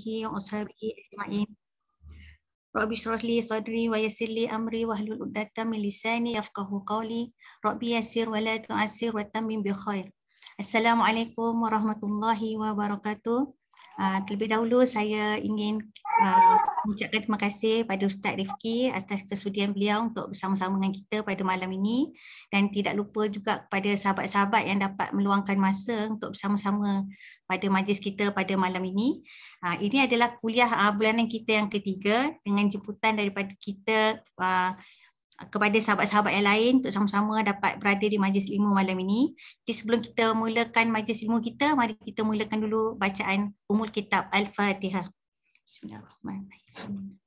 alihi wa ashabihi ajma'in. Rabbi shrah li sadri wa yassir li amri wahlul 'uqdatam min lisani yafqahu qawli. Rabbi yassir wa la tu'assir wa tammim bi khair. Assalamualaikum warahmatullahi wabarakatuh. Terlebih dahulu saya ingin mengucapkan terima kasih pada Ustaz Rifki atas kesudian beliau untuk bersama-sama dengan kita pada malam ini, dan tidak lupa juga kepada sahabat-sahabat yang dapat meluangkan masa untuk bersama-sama pada majlis kita pada malam ini. Ini adalah kuliah bulanan kita yang ketiga dengan jemputan daripada kita kepada sahabat-sahabat yang lain untuk sama-sama dapat berada di majlis ilmu malam ini. Jadi sebelum kita mulakan majlis ilmu kita, mari kita mulakan dulu bacaan Ummul Kitab Al-Fatihah. Bismillahirrahmanirrahim.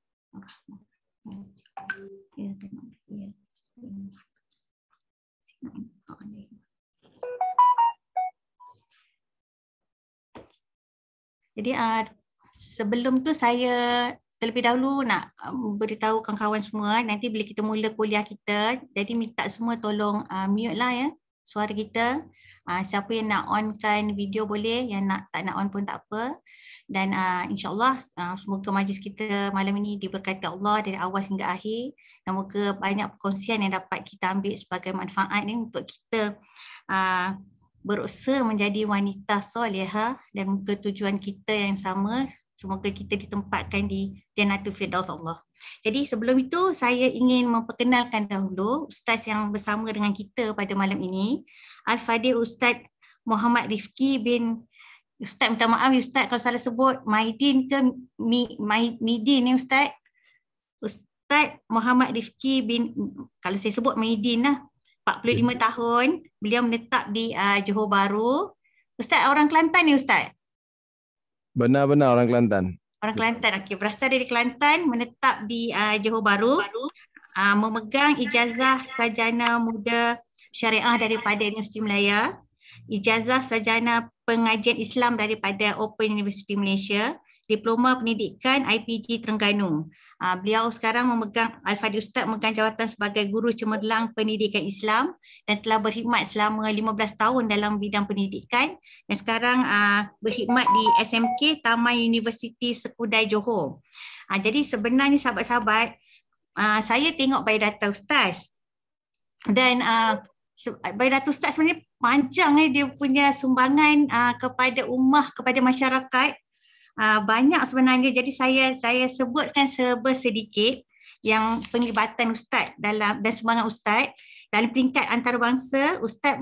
Jadi sebelum tu saya terlebih dahulu nak beritahu kawan-kawan semua, nanti bila kita mula kuliah kita, jadi minta semua tolong mute lah ya suara kita. Siapa yang nak onkan video boleh, yang tak nak on pun tak apa. Dan insyaAllah semoga majlis kita malam ini diberkati Allah dari awal hingga akhir, dan moga banyak perkongsian yang dapat kita ambil sebagai manfaat ni untuk kita berusaha menjadi wanita solehah, dan moga tujuan kita yang sama, semoga kita ditempatkan di Jannatul Firdaus Allah. Jadi sebelum itu saya ingin memperkenalkan dahulu Ustaz yang bersama dengan kita pada malam ini, Al-Fadhil Ustaz Muhammad Rifki bin, Ustaz minta maaf Ustaz kalau salah sebut, Maidin ke Midin ni Ustaz? Ustaz Muhammad Rifki bin, kalau saya sebut Maidin lah, 45 tahun, beliau menetap di Johor Bahru. Ustaz orang Kelantan ni Ustaz? Benar-benar orang Kelantan. Orang Kelantan, okey. Berasal dari Kelantan, menetap di Johor Bahru, memegang ijazah sarjana muda syariah daripada Universiti Malaya, ijazah sarjana pengajian Islam daripada Open University Malaysia, diploma pendidikan IPG Terengganu. Beliau sekarang memegang, Al-Fadhil Ustaz memegang jawatan sebagai guru cemerlang pendidikan Islam dan telah berkhidmat selama 15 tahun dalam bidang pendidikan, dan sekarang berkhidmat di SMK Taman Universiti Sekudai Johor. Jadi sebenarnya sahabat-sahabat, saya tengok biodata Ustaz, dan biodata Ustaz sebenarnya panjang dia punya sumbangan kepada ummah, kepada masyarakat. Banyak sebenarnya, jadi saya sebutkan sedikit yang penglibatan Ustaz dalam dan sumbangan Ustaz dalam peringkat antarabangsa. Ustaz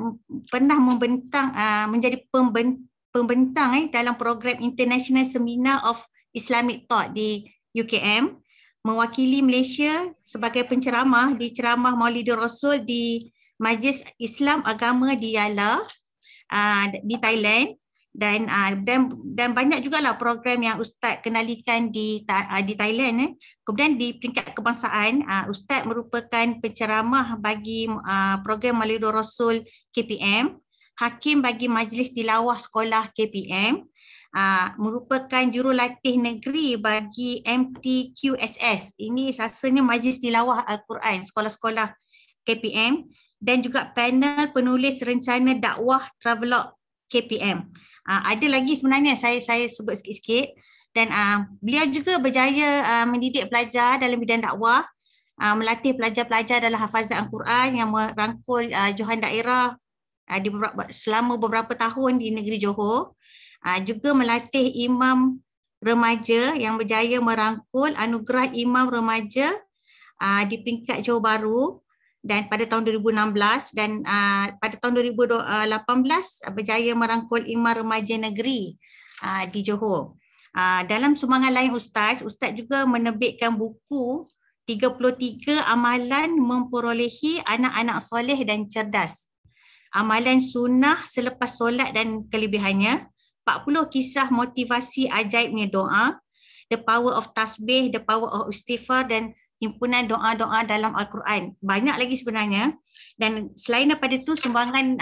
pernah membentang menjadi pembentang dalam program International Seminar of Islamic Thought di UKM, mewakili Malaysia sebagai penceramah di ceramah Maulidur Rasul di Majlis Islam Agama di Yala di Thailand. Dan banyak jugalah program yang Ustaz kenalikan di Thailand. Kemudian di peringkat kebangsaan, Ustaz merupakan penceramah bagi program Maulidur Rasul KPM, hakim bagi Majlis Tilawah Sekolah KPM, merupakan jurulatih negeri bagi MTQSS. Ini rasanya Majlis Tilawah Al-Quran sekolah-sekolah KPM, dan juga panel penulis rencana dakwah Travelog KPM. Ada lagi sebenarnya saya sebut sikit-sikit, dan beliau juga berjaya mendidik pelajar dalam bidang dakwah, melatih pelajar-pelajar dalam hafazan Al-Quran yang merangkul Johan daerah selama beberapa tahun di negeri Johor. Juga melatih imam remaja yang berjaya merangkul anugerah imam remaja di peringkat Johor Bahru, dan pada tahun 2016, dan pada tahun 2018 berjaya merangkul imam remaja negeri di Johor. Dalam sumbangan lain Ustaz juga menerbitkan buku 33 amalan memperolehi anak-anak soleh dan cerdas, amalan sunnah selepas solat dan kelebihannya, 40 kisah motivasi ajaibnya doa, the power of tasbih, the power of istighfar, dan himpunan doa-doa dalam Al-Quran. Banyak lagi sebenarnya. Dan selain daripada itu, sumbangan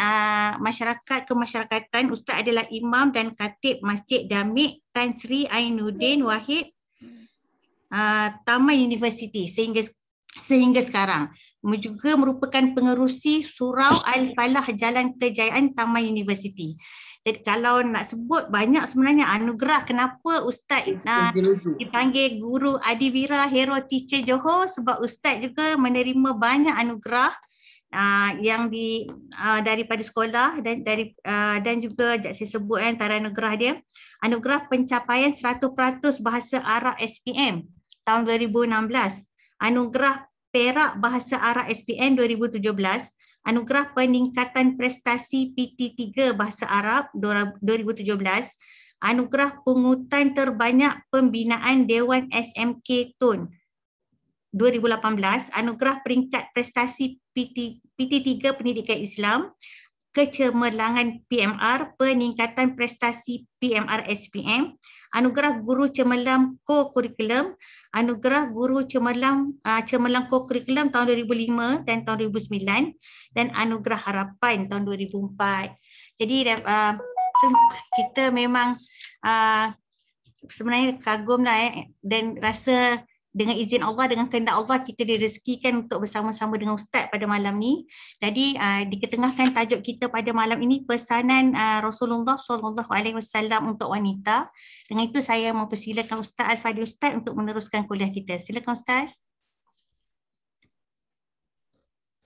masyarakat kemasyarakatan, Ustaz adalah imam dan khatib Masjid Jami' Tan Sri Ainuddin Wahid Taman Universiti sehingga sekarang. Juga merupakan pengerusi Surau Al-Falah Jalan Kejayaan Taman Universiti. Jadi kalau nak sebut banyak sebenarnya anugerah kenapa Ustaz dipanggil Guru Adivira Hero Teacher Johor, sebab Ustaz juga menerima banyak anugerah yang daripada sekolah dan juga saya sebut antara anugerah dia, anugerah pencapaian 100% bahasa Arab SPM tahun 2016, anugerah Perak Bahasa Arab SPM 2017, anugerah peningkatan prestasi PT3 Bahasa Arab 2017, anugerah pungutan terbanyak pembinaan Dewan SMK Tun 2018, anugerah peringkat prestasi PT3 Pendidikan Islam, kecemerlangan PMR, peningkatan prestasi PMR SPM, anugerah guru cemerlang co-curriculum, anugerah guru cemerlang co-curriculum tahun 2005 dan tahun 2009, dan anugerah harapan tahun 2004. Jadi kita memang sebenarnya kagumlah dan rasa dengan izin Allah, dengan kehendak Allah, kita direzekikan untuk bersama-sama dengan Ustaz pada malam ni. Jadi diketengahkan tajuk kita pada malam ini pesanan Rasulullah SAW untuk wanita. Dengan itu saya mempersilakan Ustaz Al-Fadhil Ustaz untuk meneruskan kuliah kita. Silakan Ustaz.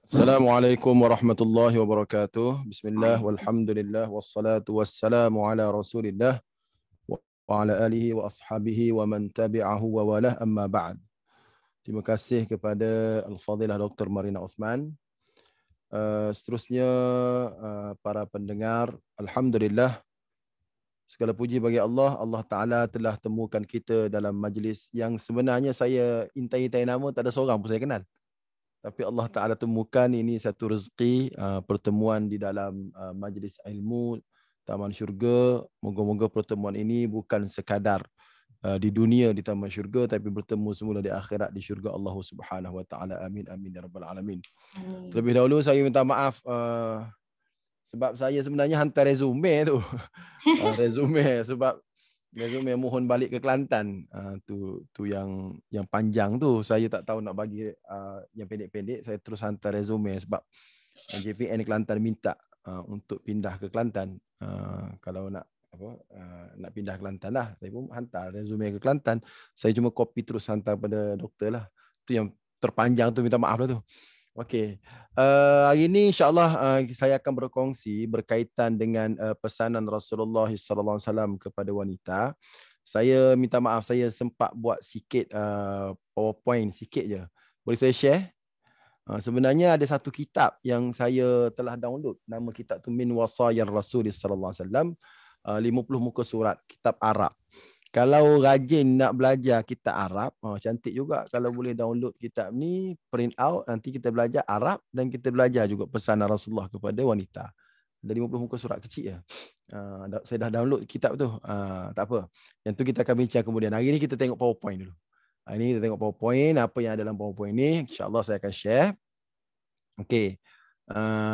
Assalamualaikum warahmatullahi wabarakatuh. Bismillah walhamdulillah wassalatu wassalamu ala Rasulillah wa ala alihi wa ashabihi wa man tabi'ahu wa walah, amma ba'd. Terima kasih kepada Al-Fadhilah Dr. Marina Osman. Seterusnya para pendengar, alhamdulillah, segala puji bagi Allah. Allah Ta'ala telah temukan kita dalam majlis yang sebenarnya saya intai-intai nama, tak ada seorang pun saya kenal. Tapi Allah Ta'ala temukan ini satu rezeki, pertemuan di dalam majlis ilmu Taman Syurga. Moga-moga pertemuan ini bukan sekadar di dunia di Taman Syurga, tapi bertemu semula di akhirat di syurga Allah Subhanahu Wa Ta'ala. Amin, amin ya rabbal alamin. Terlebih dahulu saya minta maaf sebab saya sebenarnya hantar resume tu. Resume mohon balik ke Kelantan. Tu yang panjang tu saya tak tahu nak bagi yang pendek-pendek. Saya terus hantar resume sebab JPN Kelantan minta untuk pindah ke Kelantan. Kalau nak pindah ke Kelantan lah, saya pun hantar resume ke Kelantan. Saya cuma copy terus hantar pada doktor lah. Tu yang terpanjang tu, minta maaf lah tu. Okey. Hari ini insya-Allah saya akan berkongsi berkaitan dengan pesanan Rasulullah SAW kepada wanita. Saya minta maaf, saya sempat buat sikit PowerPoint sikit je. Boleh saya share? Sebenarnya ada satu kitab yang saya telah download. Nama kitab tu Min Wasayar Rasul sallallahu alaihi wasallam, 50 muka surat, kitab Arab. Kalau rajin nak belajar kitab Arab, cantik juga kalau boleh download kitab ni, print out, nanti kita belajar Arab dan kita belajar juga pesanan Rasulullah kepada wanita. Ada 50 muka surat kecil je. Saya dah download kitab tu. Tak apa. Yang tu kita akan bincang kemudian. Hari ni kita tengok PowerPoint dulu. Hari ni kita tengok PowerPoint, apa yang ada dalam PowerPoint ni. InsyaAllah saya akan share. Okey.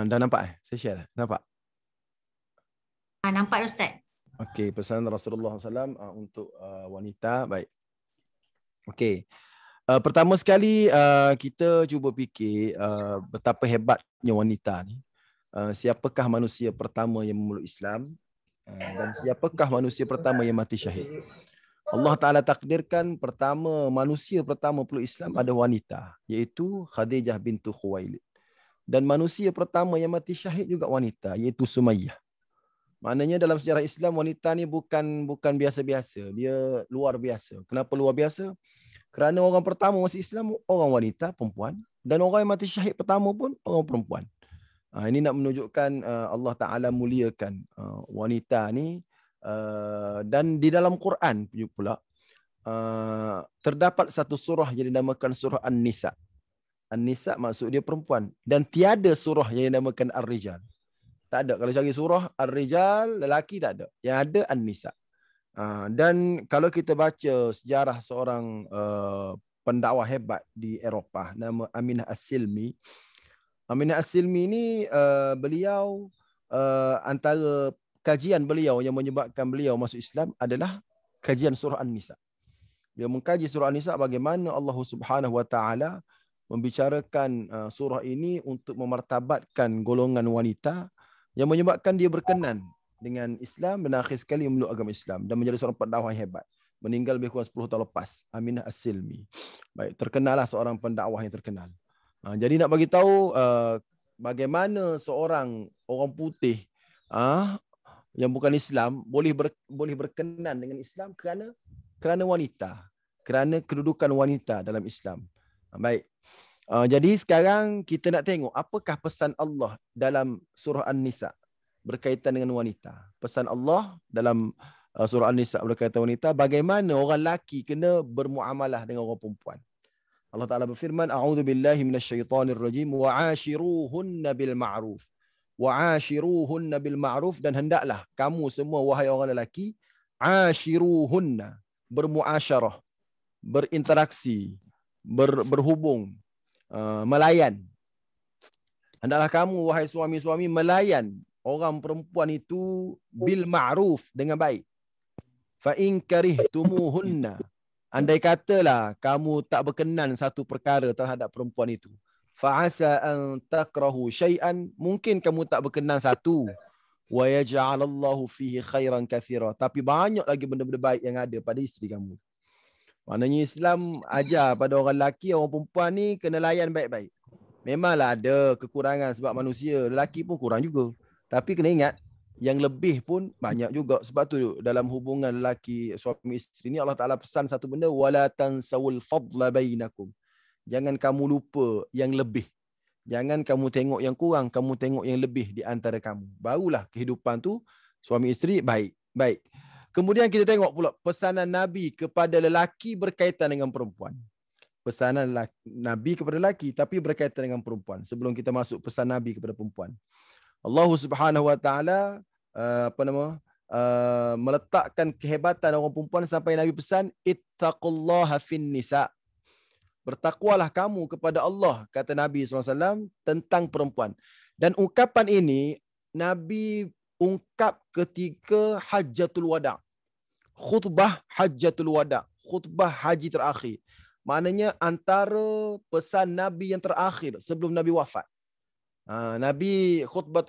Dah nampak? Saya share dah. Nampak? Nampak Ustaz. Okey, pesanan Rasulullah SAW untuk wanita. Baik. Okey. Pertama sekali kita cuba fikir betapa hebatnya wanita ni. Siapakah manusia pertama yang memeluk Islam dan siapakah manusia pertama yang mati syahid. Allah Ta'ala takdirkan manusia pertama peluk Islam ada wanita, iaitu Khadijah bintu Khuwailid. Dan manusia pertama yang mati syahid juga wanita, iaitu Sumayyah. Maknanya dalam sejarah Islam, wanita ni bukan biasa-biasa. Dia luar biasa. Kenapa luar biasa? Kerana orang pertama masuk Islam, orang wanita, perempuan. Dan orang yang mati syahid pertama pun, orang perempuan. Ini nak menunjukkan Allah Ta'ala muliakan wanita ni. Dan di dalam Quran pula, terdapat satu surah yang dinamakan surah An-Nisa. An-Nisa maksud dia perempuan. Dan tiada surah yang dinamakan Ar-Rijal. Tak ada. Kalau cari surah Ar-Rijal, lelaki tak ada. Yang ada An-Nisa. Dan kalau kita baca sejarah seorang pendakwah hebat di Eropah, nama Aminah As-Silmi. Aminah As-Silmi ni beliau antara kajian beliau yang menyebabkan beliau masuk Islam adalah kajian surah An-Nisa. Dia mengkaji surah An-Nisa bagaimana Allah Subhanahu Wa Ta'ala membicarakan surah ini untuk memartabatkan golongan wanita yang menyebabkan dia berkenan dengan Islam dan akhir sekali memeluk agama Islam dan menjadi seorang pendakwah yang hebat. Meninggal lebih kurang 10 tahun lepas. Aminah As-Silmi. Baik, terkenallah seorang pendakwah yang terkenal. Jadi nak bagi tahu bagaimana seorang orang putih yang bukan Islam boleh berkenan dengan Islam kerana wanita, kerana kedudukan wanita dalam Islam. Baik. Jadi sekarang kita nak tengok apakah pesan Allah dalam surah An-Nisa berkaitan dengan wanita. Pesan Allah dalam surah An-Nisa berkaitan wanita, bagaimana orang lelaki kena bermuamalah dengan orang perempuan. Allah Ta'ala berfirman, A'udhu billahi minasyaitanir rajim, wa'ashiruhunna bil ma'ruf. Wa'ashiruhunna bil ma'ruf, dan hendaklah kamu semua wahai orang lelaki, ashiruhunna, bermuasyarah, berinteraksi, berhubung, melayan. Hendaklah kamu wahai suami-suami melayan orang perempuan itu bil ma'ruf, dengan baik. Fa in karihtumuhunna, andai katalah kamu tak berkenan satu perkara terhadap perempuan itu, fa asa an takrahu syai'an, mungkin kamu tak berkenan satu, wa yaj'alallahu fihi khairan katsira, tapi banyak lagi benda-benda baik yang ada pada isteri kamu. Maknanya Islam ajar pada orang lelaki, orang perempuan ni kena layan baik-baik. Memanglah ada kekurangan sebab manusia, lelaki pun kurang juga. Tapi kena ingat, yang lebih pun banyak juga. Sebab tu dalam hubungan lelaki suami isteri ni Allah Ta'ala pesan satu benda, wala tansawul fadla bainakum. Jangan kamu lupa yang lebih. Jangan kamu tengok yang kurang, kamu tengok yang lebih di antara kamu. Barulah kehidupan tu suami isteri baik. Baik. Kemudian kita tengok pula pesanan Nabi kepada lelaki berkaitan dengan perempuan. Pesanan Nabi kepada lelaki tapi berkaitan dengan perempuan. Sebelum kita masuk pesan Nabi kepada perempuan, Allah Subhanahu Wa Taala meletakkan kehebatan orang perempuan sampai Nabi pesan, ittaqullaha fin nisa. Bertakwalah kamu kepada Allah, kata Nabi SAW tentang perempuan. Dan ungkapan ini Nabi ungkap ketika Hajjatul Wada'. Khutbah Hajjatul Wada', khutbah haji terakhir. Maknanya antara pesan Nabi yang terakhir sebelum Nabi wafat. Nabi khutbah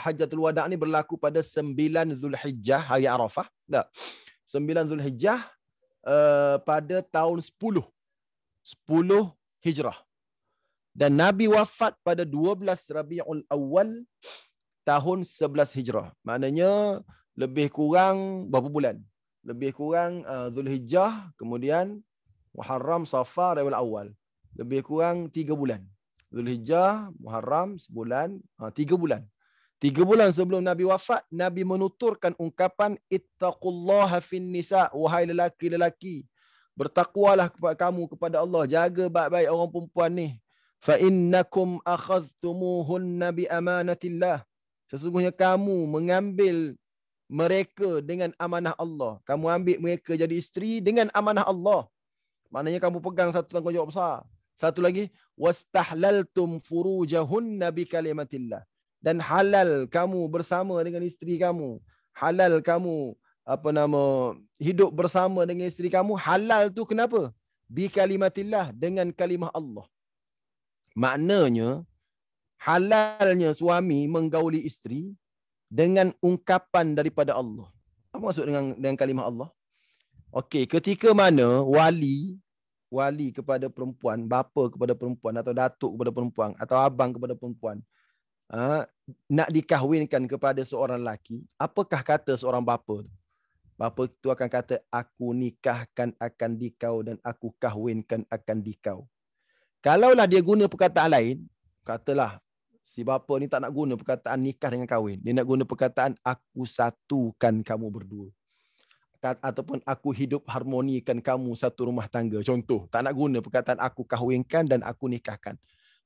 Hajjatul Wada' ni berlaku pada 9 Zulhijjah, hari Arafah. 9 Zulhijjah pada tahun 10 Hijrah. Dan Nabi wafat pada 12 Rabiul Awal tahun 11 Hijrah. Maknanya lebih kurang berapa bulan? Lebih kurang Zulhijjah, kemudian Muharram, Safar, Rabiul Awal. Lebih kurang 3 bulan. Zulhijjah, Muharram, sebulan, 3 bulan. 3 bulan sebelum Nabi wafat, Nabi menuturkan ungkapan, ittaqullaha fin nisa, wahai lelaki-lelaki, bertakwalah kepada kamu kepada Allah, jaga baik-baik orang perempuan ni. Fa innakum akhadhtumuhunna bi amanatillah. Sesungguhnya kamu mengambil mereka dengan amanah Allah. Kamu ambil mereka jadi isteri dengan amanah Allah. Maknanya kamu pegang satu tanggungjawab besar. Satu lagi, wastahlaltum furujahunna bi kalimatillah. Dan halal kamu bersama dengan isteri kamu. Halal kamu hidup bersama dengan isteri kamu. Halal tu kenapa? Bi kalimatillah, dengan kalimah Allah. Maknanya halalnya suami menggauli isteri dengan ungkapan daripada Allah. Apa maksud dengan kalimah Allah? Okey, ketika mana wali kepada perempuan, bapa kepada perempuan, atau datuk kepada perempuan, atau abang kepada perempuan, nak dikahwinkan kepada seorang lelaki, apakah kata seorang bapa tu? Bapa itu akan kata, aku nikahkan akan dikau dan aku kahwinkan akan dikau. Kalaulah dia guna perkataan lain, katalah si bapa ni tak nak guna perkataan nikah dengan kahwin. Dia nak guna perkataan aku satukan kamu berdua. Ataupun aku hidup harmonikan kamu satu rumah tangga. Contoh, tak nak guna perkataan aku kahwinkan dan aku nikahkan.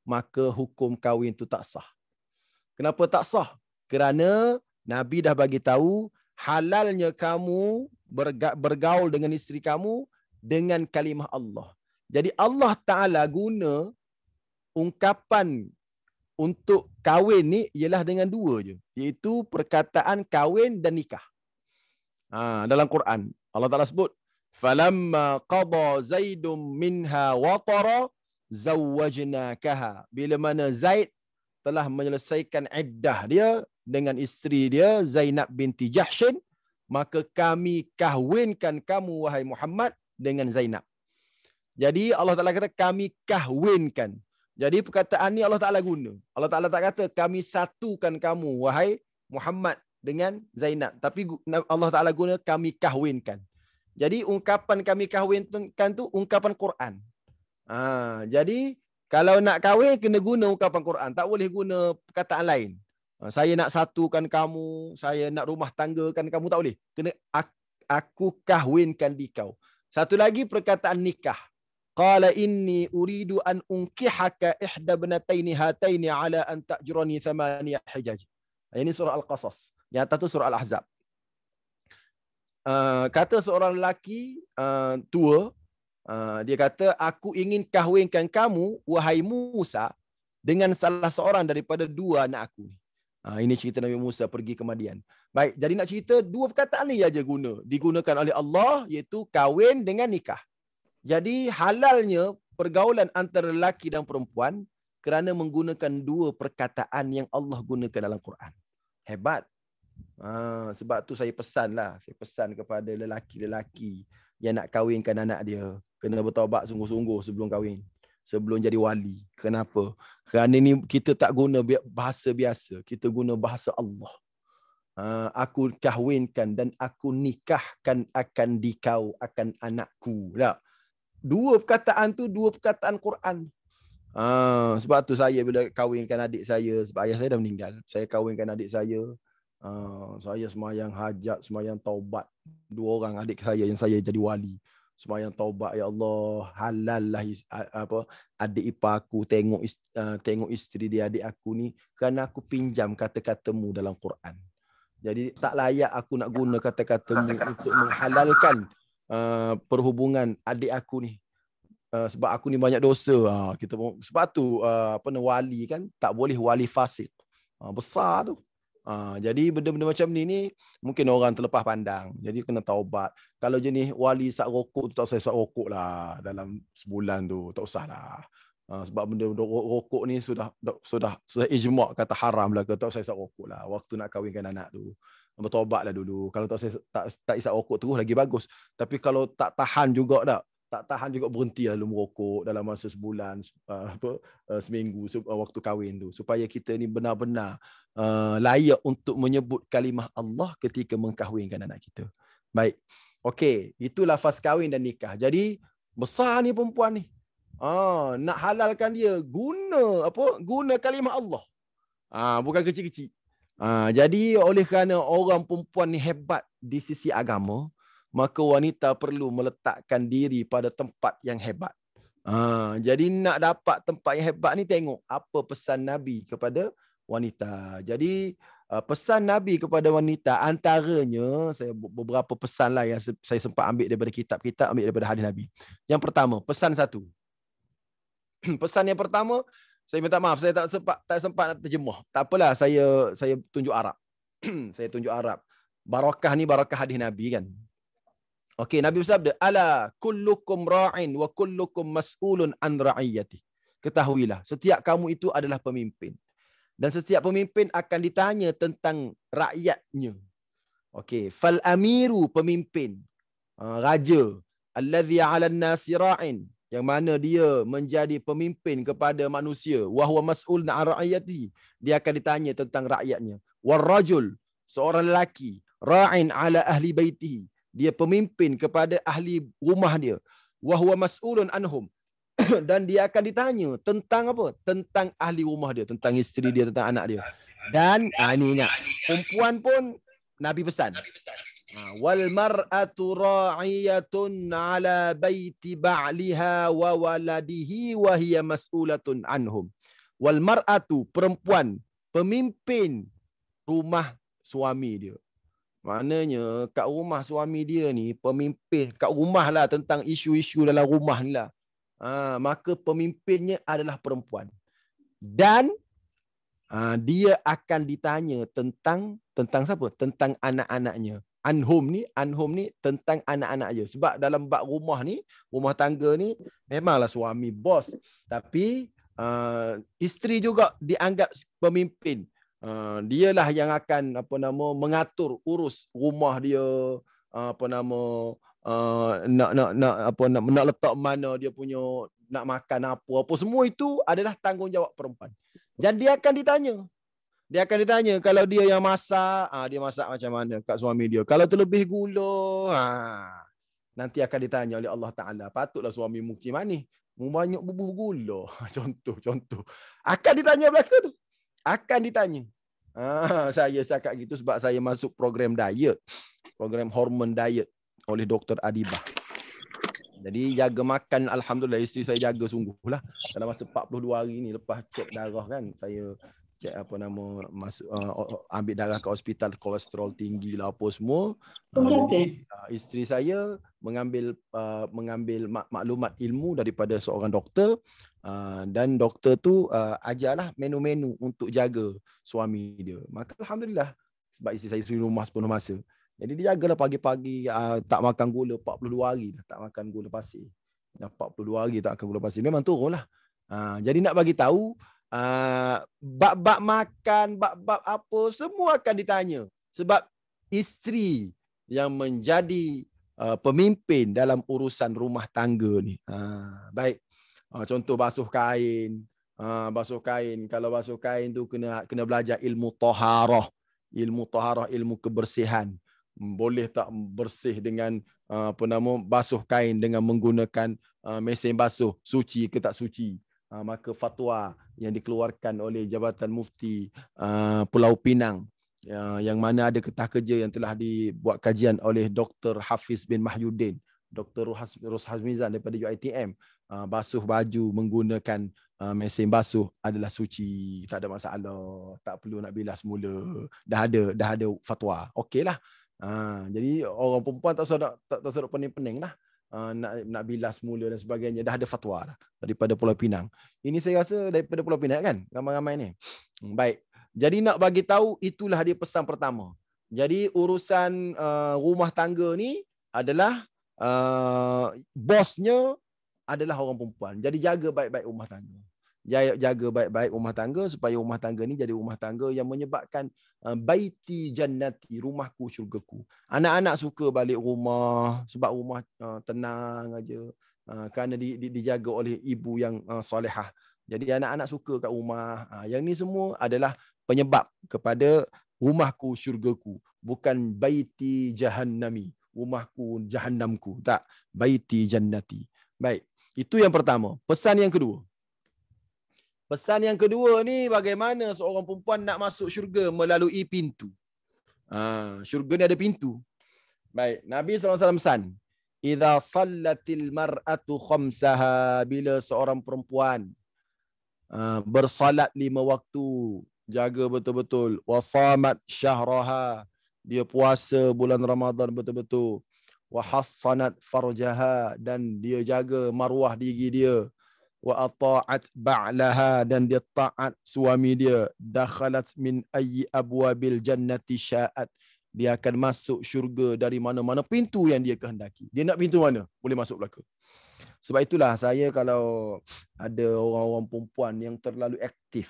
Maka hukum kahwin itu tak sah. Kenapa tak sah? Kerana Nabi dah bagi tahu halalnya kamu bergaul dengan isteri kamu dengan kalimah Allah. Jadi Allah Ta'ala guna ungkapan untuk kahwin ni ialah dengan dua je. Iaitu perkataan kahwin dan nikah. Dalam Quran, Allah Ta'ala sebut, falamma qada Zaidum minha watara zawwajnakaha. Bila mana Zaid telah menyelesaikan iddah dia, dengan isteri dia Zainab binti Jahshin, maka kami kahwinkan kamu wahai Muhammad dengan Zainab. Jadi Allah Ta'ala kata kami kahwinkan. Jadi perkataan ni Allah Ta'ala guna. Allah Ta'ala tak kata kami satukan kamu wahai Muhammad dengan Zainab. Tapi Allah Ta'ala guna kami kahwinkan. Jadi ungkapan kami kahwinkan tu ungkapan Quran. Jadi kalau nak kahwin kena guna ungkapan Quran. Tak boleh guna perkataan lain. Saya nak satukan kamu, saya nak rumah tanggakan kamu, tak boleh. Kena aku kahwinkan di kau. Satu lagi perkataan nikah. Qala inni uridu an unkihaka ihda ibnataini hataini ala an ta'jurani thamaniya hijaj. Ini surah Al-Qasas. Yang atas tu surah Al-Ahzab. Kata seorang lelaki tua, dia kata, aku ingin kahwinkan kamu, wahai Musa, dengan salah seorang daripada dua anak aku. Ini cerita Nabi Musa pergi ke Madian. Baik, jadi nak cerita, dua perkataan ni aja digunakan oleh Allah, iaitu kahwin dengan nikah. Jadi halalnya pergaulan antara lelaki dan perempuan kerana menggunakan dua perkataan yang Allah gunakan dalam Quran. Hebat. Sebab tu saya pesan kepada lelaki-lelaki yang nak kahwinkan anak dia, kena bertaubat sungguh-sungguh sebelum kahwin, sebelum jadi wali. Kenapa? Kerana ni kita tak guna bahasa biasa, kita guna bahasa Allah. Aku kahwinkan dan aku nikahkan akan dikau akan anakku. Tak? Dua perkataan tu dua perkataan Quran. Sebab tu saya bila kahwinkan adik saya, sebab ayah saya dah meninggal, saya kahwinkan adik saya. Saya semayang hajat, semayang taubat. Dua orang adik saya yang saya jadi wali. Semayang taubat, ya Allah, halal lah adik ipar aku tengok isteri dia adik aku ni, kerana aku pinjam kata-katamu dalam Quran. Jadi tak layak aku nak guna kata-katamu untuk menghalalkan perhubungan adik aku ni. Sebab aku ni banyak dosa. Sebab tu wali kan tak boleh wali fasik. Besar tu. Jadi benda-benda macam ni mungkin orang terlepas pandang. Jadi kena taubat. Kalau jenis wali sak rokok tu, tak usah sak rokok lah dalam sebulan tu. Tak usah lah. Sebab benda-benda rokok ni sudah ijma' kata haram lah. Tak usah sak rokok lah. Waktu nak kahwinkan anak tu, bertaubat lah dulu. Kalau tak isap rokok terus lagi bagus. Tapi kalau tak tahan juga berhenti lalu merokok dalam masa sebulan, seminggu waktu kahwin tu, supaya kita ni benar-benar layak untuk menyebut kalimah Allah ketika mengkahwinkan anak kita. Baik. Okey, itu lafaz kahwin dan nikah. Jadi besar ni perempuan ni. Nak halalkan dia guna kalimah Allah. Bukan kecil-kecil. Jadi oleh kerana orang perempuan ni hebat di sisi agama, maka wanita perlu meletakkan diri pada tempat yang hebat. Jadi nak dapat tempat yang hebat ni, tengok apa pesan Nabi kepada wanita. Jadi pesan Nabi kepada wanita, antaranya beberapa pesan lah yang saya sempat ambil daripada kitab-kitab, ambil daripada hadis Nabi. Yang pertama, pesan satu. Pesan yang pertama, saya minta maaf, saya tak sempat nak terjemah. Tak apalah, saya tunjuk Arab. Saya tunjuk Arab. Barakah ni barakah hadis Nabi kan. Okey, Nabi bersabda, ala kullukum ra'in wa kullukum mas'ulun an ra'iyati. Ketahuilah, setiap kamu itu adalah pemimpin. Dan setiap pemimpin akan ditanya tentang rakyatnya. Okey, fal amiru, pemimpin, raja, allazi 'alan nasi ra'in, yang mana dia menjadi pemimpin kepada manusia, wa huwa mas'ulun an ra'iyati, dia akan ditanya tentang rakyatnya. War rajul, seorang lelaki, ra'in 'ala ahli baitihi, dia pemimpin kepada ahli rumah dia. Wa huwa mas'ulun anhum. Dan dia akan ditanya tentang apa? Tentang ahli rumah dia, tentang isteri dia, tentang anak dia. Dan ini ingat, perempuan pun Nabi pesan. Wal mar'atu ra'iyatun 'ala baiti ba'liha wa waladihi wa hiya mas'ulatun anhum. Wal mar'atu, perempuan, pemimpin rumah suami dia. Maknanya kat rumah suami dia ni pemimpin kat rumah lah, tentang isu-isu dalam rumah ni lah. Maka pemimpinnya adalah perempuan. Dan dia akan ditanya tentang siapa? Tentang anak-anaknya. Anhum ni tentang anak-anaknya. Sebab dalam bab rumah ni, rumah tangga ni, memanglah suami bos. Tapi isteri juga dianggap pemimpin. Dialah yang akan mengatur urus rumah dia, nak letak mana dia punya, nak makan apa semua itu adalah tanggungjawab perempuan. Dan dia akan ditanya. Dia akan ditanya kalau dia yang masak, dia masak macam mana kat suami dia. Kalau terlebih gula, nanti akan ditanya oleh Allah Ta'ala. Patutlah suami mukti manis. Banyak bubuh gula. Contoh. Akan ditanya belakang tu. Akan ditanya. Saya cakap gitu sebab saya masuk program diet. Program hormon diet oleh Dr. Adibah. Jadi jaga makan, alhamdulillah isteri saya jaga sungguh lah. Dalam masa 42 hari ni lepas cek darah kan, saya cek ambil darah ke hospital, kolesterol tinggi lah apa semua. Isteri saya mengambil maklumat ilmu daripada seorang doktor, dan doktor tu ajarlah menu-menu untuk jaga suami dia. Maka alhamdulillah sebab isteri saya suri rumah sepenuh masa. Jadi dia jagalah pagi-pagi, tak makan gula 42 hari dah tak makan gula pasir. Dah 42 hari tak makan gula pasir. Memang turunlah. Jadi nak bagi tahu, bab-bab makan, bab-bab apa, semua akan ditanya. Sebab isteri yang menjadi pemimpin dalam urusan rumah tangga ni. Baik. Contoh basuh kain. Kalau basuh kain tu kena belajar ilmu taharah. Ilmu kebersihan. Boleh tak bersih dengan basuh kain dengan menggunakan mesin basuh, suci ke tak suci. Maka fatwa yang dikeluarkan oleh Jabatan Mufti Pulau Pinang, yang mana ada ketah kerja yang telah dibuat kajian oleh Dr. Hafiz bin Mahyuddin, Dr. Roshaz Mizan daripada UiTM, basuh baju menggunakan mesin basuh adalah suci, tak ada masalah, tak perlu nak bilas semula, dah ada fatwa, okeylah. Jadi orang perempuan tak usah pening-pening lah, nak bilas mula dan sebagainya, dah ada fatwa lah daripada Pulau Pinang. Ini saya rasa daripada Pulau Pinang kan, ramai-ramai ni. Baik. Jadi nak bagi tahu, itulah dia pesan pertama. Jadi urusan rumah tangga ni adalah bosnya adalah orang perempuan. Jadi jaga baik-baik rumah tangga. Jaga baik-baik rumah tangga supaya rumah tangga ni jadi rumah tangga yang menyebabkan baiti jannati, rumahku syurgaku. Anak-anak suka balik rumah sebab rumah tenang aja, kerana dijaga oleh ibu yang solehah. Jadi anak-anak suka kat rumah. Yang ni semua adalah penyebab kepada rumahku syurgaku, bukan baiti jahannami, rumahku jahannamku. Tak, baiti jannati. Baik, itu yang pertama. Pesan yang kedua. Pesan yang kedua ni, bagaimana seorang perempuan nak masuk syurga melalui pintu. Syurga ni ada pintu. Baik, Nabi SAW pesan, idza sallatil mar'atu khamsaha, bila seorang perempuan bersalat 5 waktu, jaga betul-betul, wa shamat syahraha, dia puasa bulan Ramadan betul-betul, wa hassanat farjaha, dan dia jaga maruah diri dia, wa ata'at ba'laha, dan dia taat suami dia, dakhalat min ayyi abwabil jannati sya'at, dia akan masuk syurga dari mana-mana pintu yang dia kehendaki. Dia nak pintu mana, boleh masuk belaka. Sebab itulah saya kalau ada orang-orang perempuan yang terlalu aktif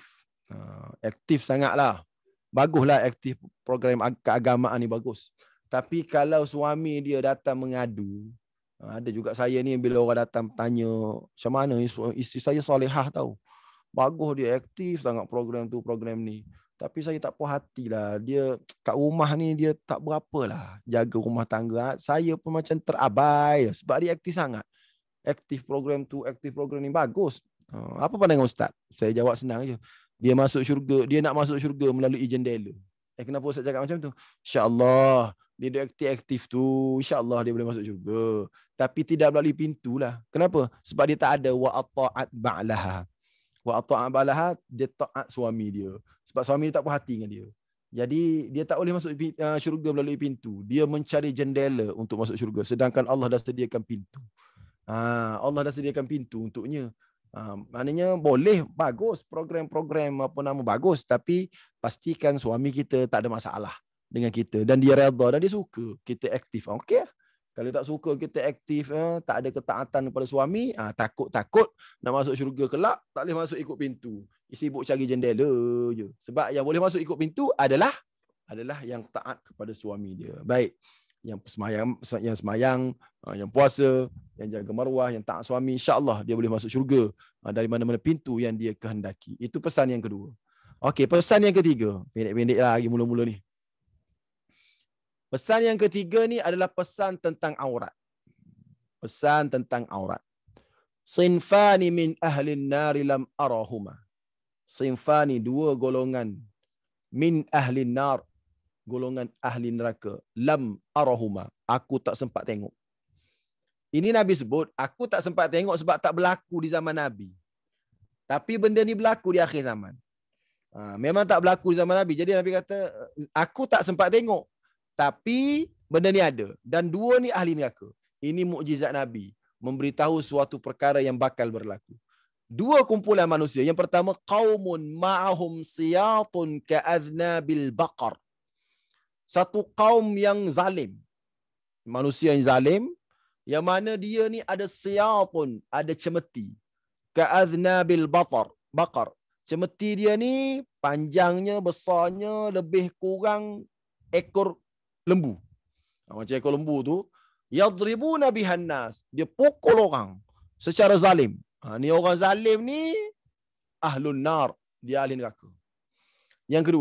sangatlah, baguslah aktif, program keagamaan ni bagus. Tapi kalau suami dia datang mengadu, ada juga saya ni, bila orang datang tanya macam mana isteri saya solehah tau, bagus dia aktif sangat program tu program ni, tapi saya tak puas hatilah, dia kat rumah ni dia tak berapalah jaga rumah tangga. Saya pun macam terabai sebab dia aktif sangat. Aktif program tu, aktif program ni, bagus. Apa pandangan Ustaz? Saya jawab senang je. Dia masuk syurga, dia nak masuk syurga melalui jendela. Kenapa Ustaz cakap macam tu? InsyaAllah dia aktif tu, insyaAllah dia boleh masuk syurga. Tapi tidak melalui pintu lah. Kenapa? Sebab dia tak ada wa ata'at ba'laha. Wa ata'at ba'laha, dia taat suami dia. Sebab suami dia tak puas hati dengan dia. Jadi dia tak boleh masuk syurga melalui pintu. Dia mencari jendela untuk masuk syurga. Sedangkan Allah dah sediakan pintu. Allah dah sediakan pintu untuknya. Maknanya boleh, bagus, program-program bagus, tapi pastikan suami kita tak ada masalah dengan kita dan dia redha dan dia suka kita aktif. Okey. Kalau tak suka kita aktif, tak ada ketaatan kepada suami, takut-takut nak masuk syurga kelak, tak boleh masuk ikut pintu. Sibuk cari jendela je. Sebab yang boleh masuk ikut pintu adalah yang taat kepada suami dia. Baik. Yang semayang, yang puasa, yang jaga maruah, yang taat suami, insya-Allah dia boleh masuk syurga dari mana-mana pintu yang dia kehendaki. Itu pesan yang kedua. Okey, pesan yang ketiga. Pendek-pendek lah lagi mula-mula ni. Pesan yang ketiga ni adalah pesan tentang aurat. Pesan tentang aurat. Sinfani min ahlin nari lam arahuma. Sinfani, dua golongan. Min ahlin nar, golongan ahli neraka. Lam arahuma, aku tak sempat tengok. Ini Nabi sebut, aku tak sempat tengok sebab tak berlaku di zaman Nabi. Tapi benda ni berlaku di akhir zaman. Memang tak berlaku di zaman Nabi. Jadi Nabi kata, aku tak sempat tengok. Tapi benda ni ada. Dan dua ni ahli neraka. Ini mukjizat Nabi. Memberitahu suatu perkara yang bakal berlaku. Dua kumpulan manusia. Yang pertama, qaumun ma'ahum siyatun ka'adnabil baqar. Satu kaum yang zalim. Manusia yang zalim. Yang mana dia ni ada siyatun, ada cemeti. Ka'adnabil baqar. Cemeti dia ni panjangnya, besarnya lebih kurang ekor lembu. Macam ekor lembu tu. Yadribuna bihan nas. Dia pukul orang secara zalim. Ni orang zalim ni ahlun nar. Dia ahli neraka. Yang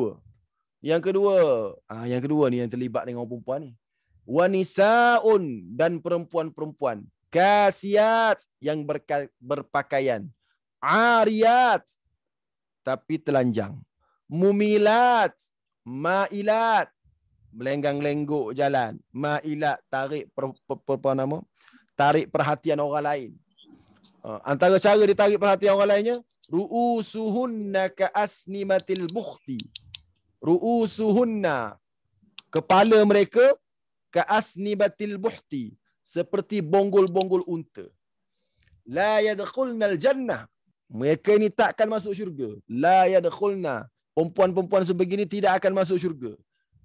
kedua ni yang terlibat dengan orang perempuan ni. Wanisaun, dan perempuan-perempuan. Kasiat, yang berpakaian. Ariyat, tapi telanjang. Mumilat, mailat, melenggang-lenggok jalan. Mailat, tarik tarik perhatian orang lain. Antara cara dia tarik perhatian orang lainnya, ru'usuhunna ka'asnimatil bukhti. Ru'usuhunna, kepala mereka, ka'asnimatil bukhti, seperti bonggol-bonggol unta. La yadkhulnal jannah, mereka ini tak akan masuk syurga. La yadkhulna, perempuan-perempuan sebegini tidak akan masuk syurga.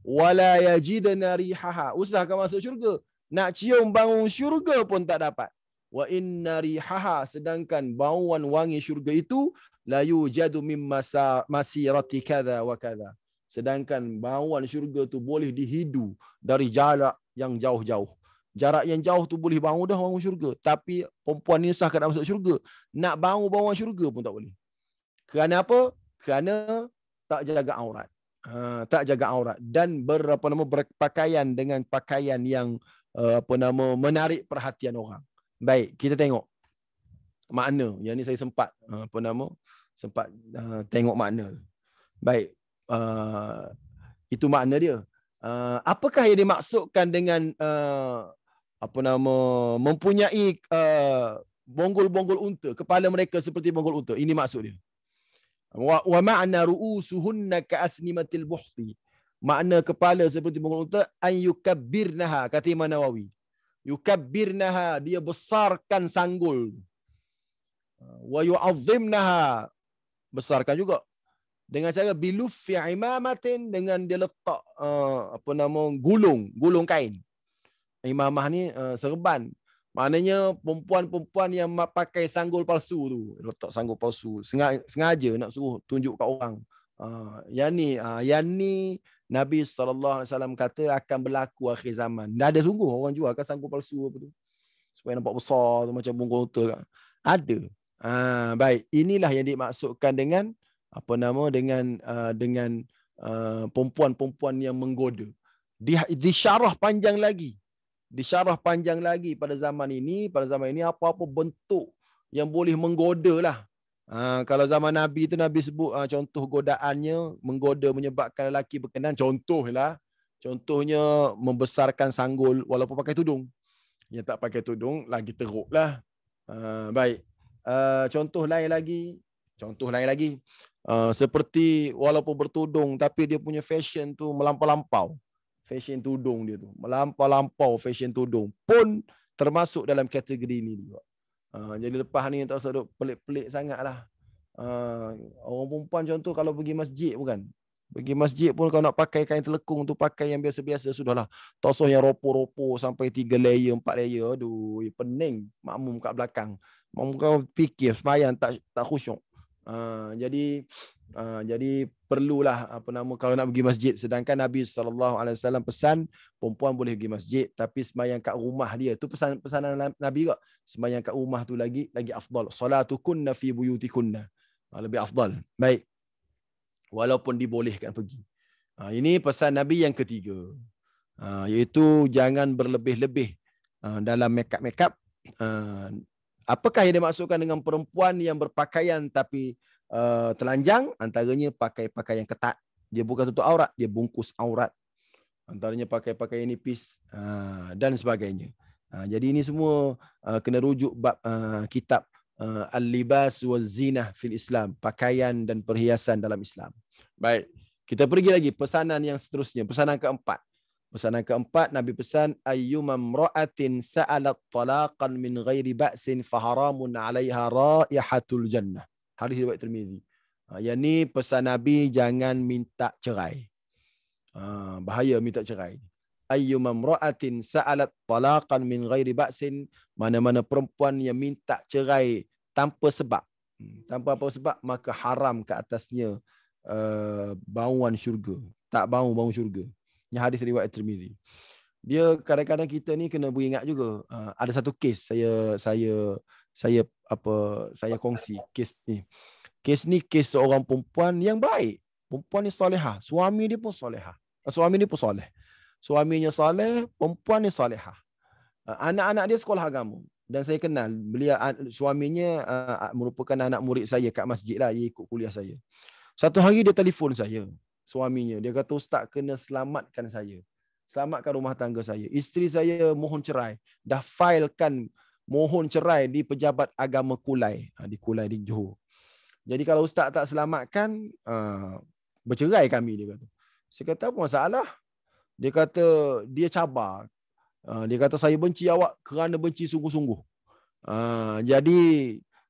Wala yajidna rihaha, usahakan masuk syurga, nak cium bau syurga pun tak dapat. Wa inna rihaha, sedangkan bauan wangi syurga itu la yujadu min masirati kadza wa kadza, sedangkan bauan syurga tu boleh dihidu dari jarak yang jauh-jauh. Jarak yang jauh tu boleh bau dah bau syurga, tapi perempuan ni usahakan nak masuk syurga, nak bau bauan syurga pun tak boleh. Kerana apa? Kerana tak jaga aurat. Tak jaga aurat dan berpakaian dengan pakaian yang menarik perhatian orang. Baik, kita tengok makna. Yang ni saya sempat tengok makna. Baik, itu makna dia. Apakah yang dimaksudkan dengan mempunyai bonggol-bonggol unta, kepala mereka seperti bonggol unta? Ini maksud dia. Wa ma'na ru'usuhunna ka'asnimatil buhti. Makna kepala seperti bonggol unta, an yukabbirnaha, kata Imam Nawawi. Yukabbirnaha, dia besarkan sanggul. Wa yu'azzimnaha, besarkan juga. Dengan cara biluffi imamatin, dengan dia letak gulung kain. Imamah ni serban. Maknanya perempuan-perempuan yang pakai sanggul palsu tu, letak sanggul palsu, sengaja nak suruh tunjuk kat orang. Yang ni Nabi SAW kata akan berlaku akhir zaman. Dah ada sungguh orang jualkan sanggul palsu apa tu, supaya nampak besar tu, macam bonggol unta kan. Ada. Baik, inilah yang dimaksudkan dengan dengan perempuan-perempuan yang menggoda. Disyarah panjang lagi pada zaman ini apa-apa bentuk yang boleh menggoda lah. Kalau zaman Nabi itu, Nabi sebut contoh godaannya, menggoda menyebabkan lelaki berkenan. Contohnya membesarkan sanggul walaupun pakai tudung. Yang tak pakai tudung lagi teruk lah. Baik. Contoh lain lagi. Seperti walaupun bertudung tapi dia punya fashion tu melampau-lampau. Fashion tudung dia tu melampau-lampau, fashion tudung pun termasuk dalam kategori ini juga. Jadi lepas ni tak usah pelik-pelik sangatlah. Orang perempuan contoh kalau pergi masjid bukan, Pergi masjid pun kalau nak pakai kain telekung tu pakai yang biasa-biasa sudahlah. Tak usah yang ropo-ropo sampai 3 layer, 4 layer. Aduh, pening makmum kat belakang. Makmum kau fikir sembahyang tak khusyuk. Jadi perlulah kalau nak pergi masjid. Sedangkan Nabi SAW pesan perempuan boleh pergi masjid tapi sembahyang kat rumah dia. Tu pesanan Nabi kak. Sembahyang kat rumah tu lagi afdal. Salatukunna fi buyutikunna. Lebih afdal. Baik. Walaupun dibolehkan pergi. Ini pesan Nabi yang ketiga. Iaitu jangan berlebih-lebih dalam make-up. Apakah yang dimaksudkan dengan perempuan yang berpakaian tapi telanjang? Antaranya pakai pakaian ketat. Dia bukan tutup aurat, dia bungkus aurat. Antaranya pakai pakaian nipis dan sebagainya. Jadi ini semua kena rujuk bab kitab Al-Libas wa Zinah fil Islam, pakaian dan perhiasan dalam Islam. Baik, kita pergi lagi pesanan yang seterusnya, pesanan keempat. Pesanan keempat Nabi pesan ayyuma imra'atin sa'alat talaqan min ghairi ba'sin faharamun 'alaiha raihatul jannah. Hadis riwayat Tirmizi. Yang ni pesan Nabi jangan minta cerai. Bahaya minta cerai. Ayyuma imra'atin sa'alat talaqan min ghairi ba'sin, mana-mana perempuan yang minta cerai tanpa sebab, tanpa apa sebab, maka haram ke atasnya bauan syurga. Tak bau syurga. Ini hadis riwayat Tirmizi. Dia kadang-kadang kita ni kena beringat juga. Ada satu kes saya kongsi kes ni. Kes ni kes seorang perempuan yang baik. Perempuan ni solehah. Suami dia pun solehah. Suami dia pun soleh. Suaminya soleh, perempuan ni solehah. Anak-anak dia sekolah agama. Dan saya kenal, beliau suaminya merupakan anak murid saya kat masjid lah. Dia ikut kuliah saya. Satu hari dia telefon saya, suaminya. Dia kata, Ustaz kena selamatkan saya. Selamatkan rumah tangga saya. Isteri saya mohon cerai. Dah filekan mohon cerai di Pejabat Agama Kulai. Di Kulai di Johor. Jadi kalau Ustaz tak selamatkan, bercerai kami, dia kata. Saya kata, apa masalah? Dia kata, dia cabar. Dia kata, saya benci awak kerana benci sungguh-sungguh. Jadi,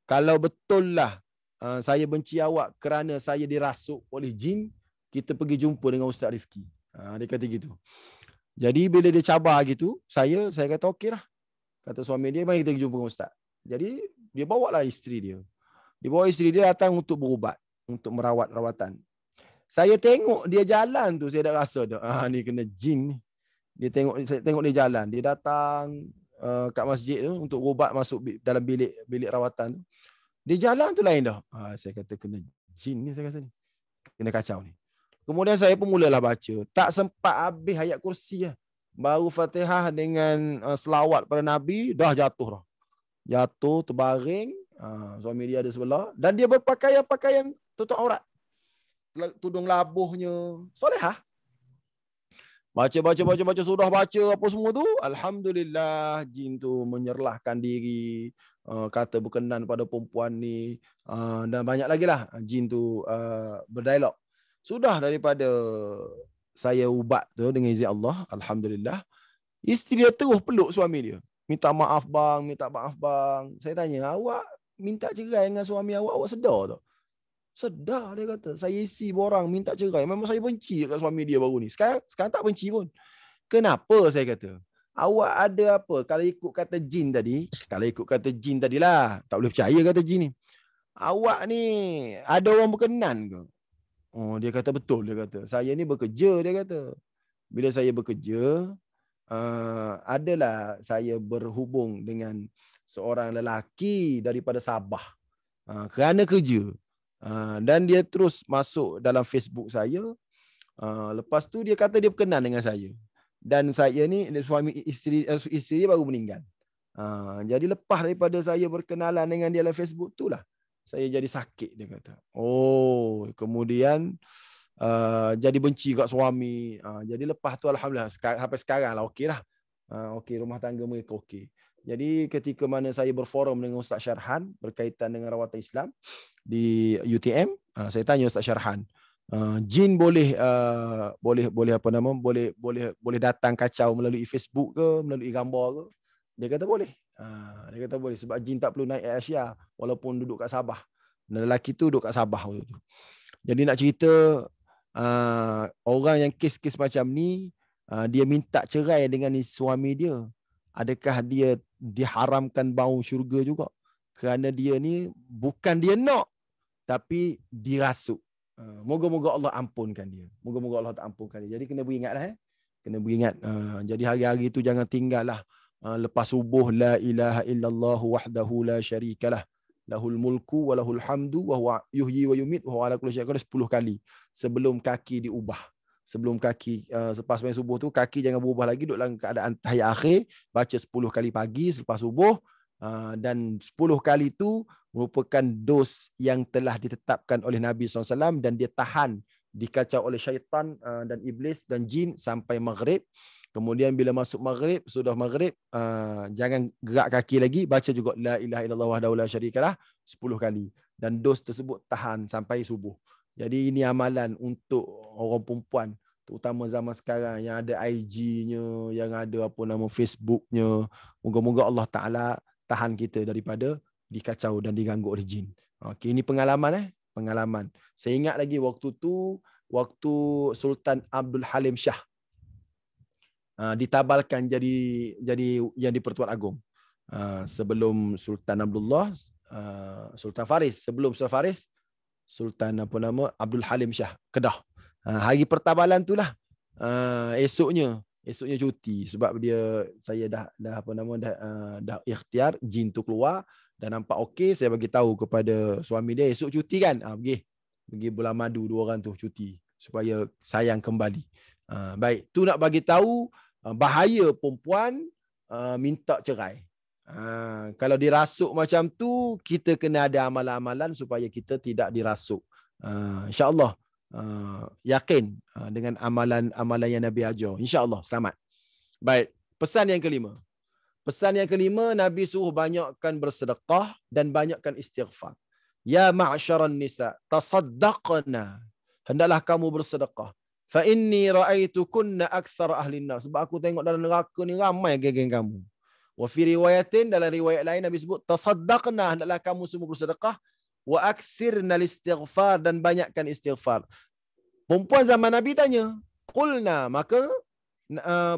kalau betul lah saya benci awak kerana saya dirasuk oleh jin, kita pergi jumpa dengan Ustaz Rifki. Dia kata gitu. Jadi, bila dia cabar gitu, saya kata, okey lah. Kata suami dia, mari kita pergi jumpa dengan Ustaz. Jadi, dia bawa lah isteri dia. Dia bawa isteri dia datang untuk berubat, untuk merawat rawatan. Saya tengok dia jalan tu, saya dah rasa dah, ni kena jin ni. Saya tengok dia jalan. Dia datang kat masjid tu untuk ubat masuk dalam bilik rawatan tu. Dia jalan tu lain dah. Saya kata kena jin ni, saya rasa ni. Kena kacau ni. Kemudian saya pun mulalah baca. Tak sempat habis ayat kursi lah. Baru Fatihah dengan selawat pada Nabi, dah jatuh dah. Jatuh, terbaring. Suami dia ada sebelah. Dan dia berpakaian tutup aurat. Tudung labuhnya solehah. Baca, sudah baca apa semua tu, alhamdulillah jin tu menyerlahkan diri, kata berkenan pada perempuan ni, dan banyak lagi lah jin tu berdialog. Sudah daripada saya ubat tu dengan izin Allah, alhamdulillah, isteri dia terus peluk suami dia. Minta maaf bang. Saya tanya, awak minta cerai dengan suami awak sedar tak? Sedar, dia kata. Saya isi borang minta cerai. Memang saya benci kat suami dia baru ni. Sekarang tak benci pun. Kenapa, saya kata? Awak ada apa? Kalau ikut kata jin tadi lah. Tak boleh percaya kata jin ni. Awak ni ada orang berkenan ke? Oh, dia kata betul, dia kata. Saya ni bekerja, dia kata. Bila saya bekerja, adalah saya berhubung dengan seorang lelaki daripada Sabah. Kerana kerja. Dan dia terus masuk dalam Facebook saya. Lepas tu dia kata dia berkenan dengan saya. Dan saya ni isteri dia baru meninggal. Jadi lepas daripada saya berkenalan dengan dia dalam Facebook tu lah, saya jadi sakit, dia kata. Oh, kemudian jadi benci kat suami. Jadi lepas tu alhamdulillah sampai sekarang lah okey lah. Okey, rumah tangga mereka okey. Jadi ketika mana saya berforum dengan Ustaz Syarhan berkaitan dengan rawatan Islam di UTM, saya tanya Ustaz Syarhan, jin boleh datang kacau melalui Facebook ke, melalui gambar ke? Dia kata boleh. Dia kata boleh sebab jin tak perlu naik Air Asia walaupun duduk kat Sabah. Dan lelaki tu duduk kat Sabah waktu tu. Jadi nak cerita, orang yang kes-kes macam ni, dia minta cerai dengan suami dia, adakah dia diharamkan bau syurga juga? Kerana dia ni bukan dia nak, tapi dirasuk. Moga-moga Allah ampunkan dia. Moga-moga Allah ampunkan dia. Jadi kena beringatlah. Kena beringat. Jadi hari-hari tu jangan tinggallah. Lepas subuh, la ilaha illallah wahdahu la syarikalah. Lahul mulku wa lahul hamdu wa huwa yuhyi wa yumit wa huwa ala kulli syai'in qadir 10 kali. Sebelum kaki diubah. Sebelum kaki, selepas main subuh tu, kaki jangan berubah lagi. Duduk dalam keadaan tahiyat akhir. Baca 10 kali pagi selepas subuh. Dan 10 kali tu merupakan dos yang telah ditetapkan oleh Nabi SAW dan dia tahan dikacau oleh syaitan dan iblis dan jin sampai maghrib. Kemudian bila masuk maghrib, sudah maghrib, jangan gerak kaki lagi, baca juga la ilaha illallah wahdahu la syarikalah 10 kali. Dan dos tersebut tahan sampai subuh. Jadi ini amalan untuk orang perempuan, terutama zaman sekarang yang ada IG-nya, yang ada apa nama Facebook-nya. Moga-moga Allah Ta'ala tahan kita daripada dikacau dan diganggu oleh jin. Okey, ini pengalaman pengalaman. Saya ingat lagi waktu tu, waktu Sultan Abdul Halim Shah ditabalkan jadi yang di-Pertuan Agong. Sebelum Sultan Abdullah, Sultan Faris, sebelum Sultan Faris, Sultan apa nama Abdul Halim Shah Kedah. Hari pertabalan itulah, esoknya cuti sebab saya dah apa nama dah ikhtiar, jin tu keluar dan nampak okey, saya bagi tahu kepada suami dia esok cuti kan, pergi Bulan Madu, 2 orang tu cuti supaya sayang kembali. Baik, tu nak bagi tahu bahaya perempuan minta cerai. Kalau dirasuk macam tu, kita kena ada amalan-amalan supaya kita tidak dirasuk. InsyaAllah yakin dengan amalan-amalan yang Nabi ajar. InsyaAllah selamat. Baik, pesan yang kelima. Pesan yang kelima, Nabi suruh banyakkan bersedekah dan banyakkan istighfar. Ya ma'syaran nisa, tasaddaqna. Hendaklah kamu bersedekah. Fa inni ra'aitukunna aktsara ahli nar. Sebab aku tengok dalam neraka ni ramai geng-geng kamu. Wa fi riwayatin, dalam riwayat lain Nabi sebut tasaddaqna, hendaklah kamu semua bersedekah. Wa aktsirna istighfar, dan banyakkan istighfar. Perempuan zaman Nabi tanya, qulna, maka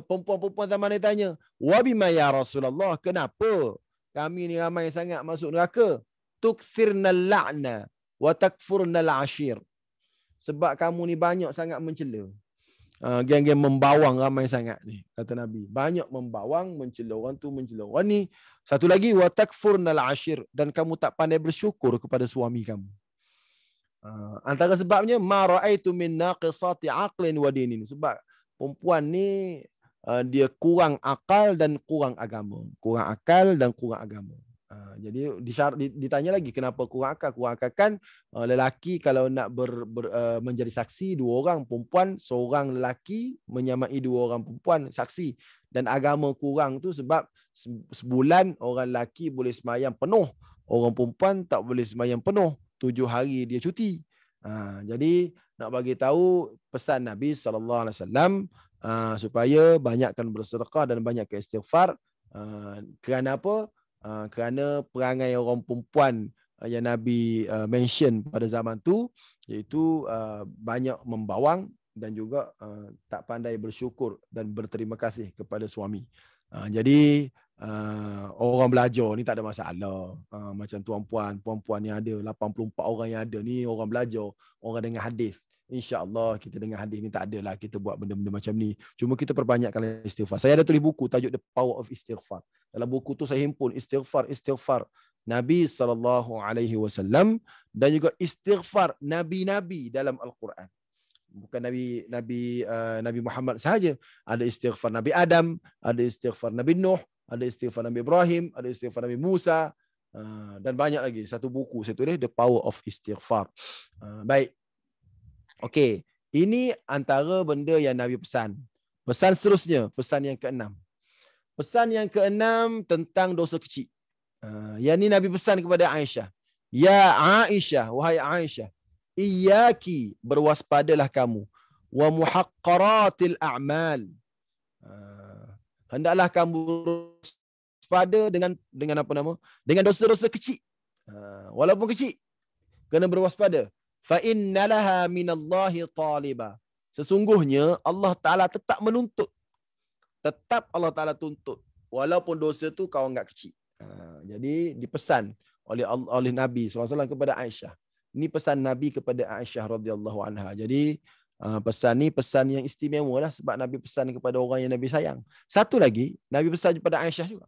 perempuan-perempuan zaman ni tanya, wa bima ya Rasulullah, kenapa kami ni ramai sangat masuk neraka? Tukthirna la'na wa takfurna al-ashir. Sebab kamu ni banyak sangat mencela. Geng-geng membawang ramai sangat ni, kata Nabi. Banyak membawang, mencela orang tu, mencela orang ni. Satu lagi, wa takfurna al-ashir, dan kamu tak pandai bersyukur kepada suami kamu. Antara sebabnya, ma ra'aitu min naqisati aqlin wa dinin. Sebab perempuan ni dia kurang akal dan kurang agama. Kurang akal dan kurang agama. Jadi ditanya lagi kenapa kurang akal. Kurang akal kan lelaki kalau nak menjadi saksi 2 orang perempuan, seorang lelaki menyamai 2 orang perempuan saksi. Dan agama kurang tu sebab sebulan orang lelaki boleh semayang penuh, orang perempuan tak boleh semayang penuh. 7 hari dia cuti. Jadi nak bagi tahu pesan Nabi SAW supaya banyakkan bersedekah dan banyakkan istighfar. Kerana apa? Kerana perangai orang perempuan yang Nabi mention pada zaman tu, iaitu banyak membawang dan juga tak pandai bersyukur dan berterima kasih kepada suami. Jadi orang belajar ni tak ada masalah. Macam puan-puan yang ada 84 orang yang ada ni, orang belajar, orang dengar hadis. InsyaAllah kita dengar hadis ni tak adalah kita buat benda-benda macam ni. Cuma kita perbanyakkan istighfar. Saya ada tulis buku tajuk The Power of Istighfar. Dalam buku tu saya himpun istighfar Nabi SAW dan juga istighfar Nabi-Nabi dalam Al-Quran. Bukan Nabi Muhammad sahaja. Ada istighfar Nabi Adam, ada istighfar Nabi Nuh, ada istighfar Nabi Ibrahim, ada istighfar Nabi Musa, dan banyak lagi. Satu buku saya tulis The Power of Istighfar. Baik. Okey, ini antara benda yang Nabi pesan. Pesan seterusnya, pesan yang ke-6. Pesan yang ke-6 tentang dosa kecil. Yang ni Nabi pesan kepada Aisyah. Ya Aisyah, wahai Aisyah, iyyaki, berwaspadalah kamu, wa muhaqqaratil a'mal. Hendaklah kamu berwaspada dengan apa nama? Dengan dosa-dosa kecil. Walaupun kecil, kena berwaspada. fa innalaha minallahi taliba. Sesungguhnya Allah Taala tetap menuntut. Tetap Allah Taala tuntut walaupun dosa tu kau anggap kecil. Jadi dipesan oleh Nabi SAW kepada Aisyah. Ini pesan Nabi kepada Aisyah radhiyallahu anha. Jadi pesan ni pesan yang istimewa lah sebab Nabi pesan kepada orang yang Nabi sayang. Satu lagi, Nabi pesan kepada Aisyah juga.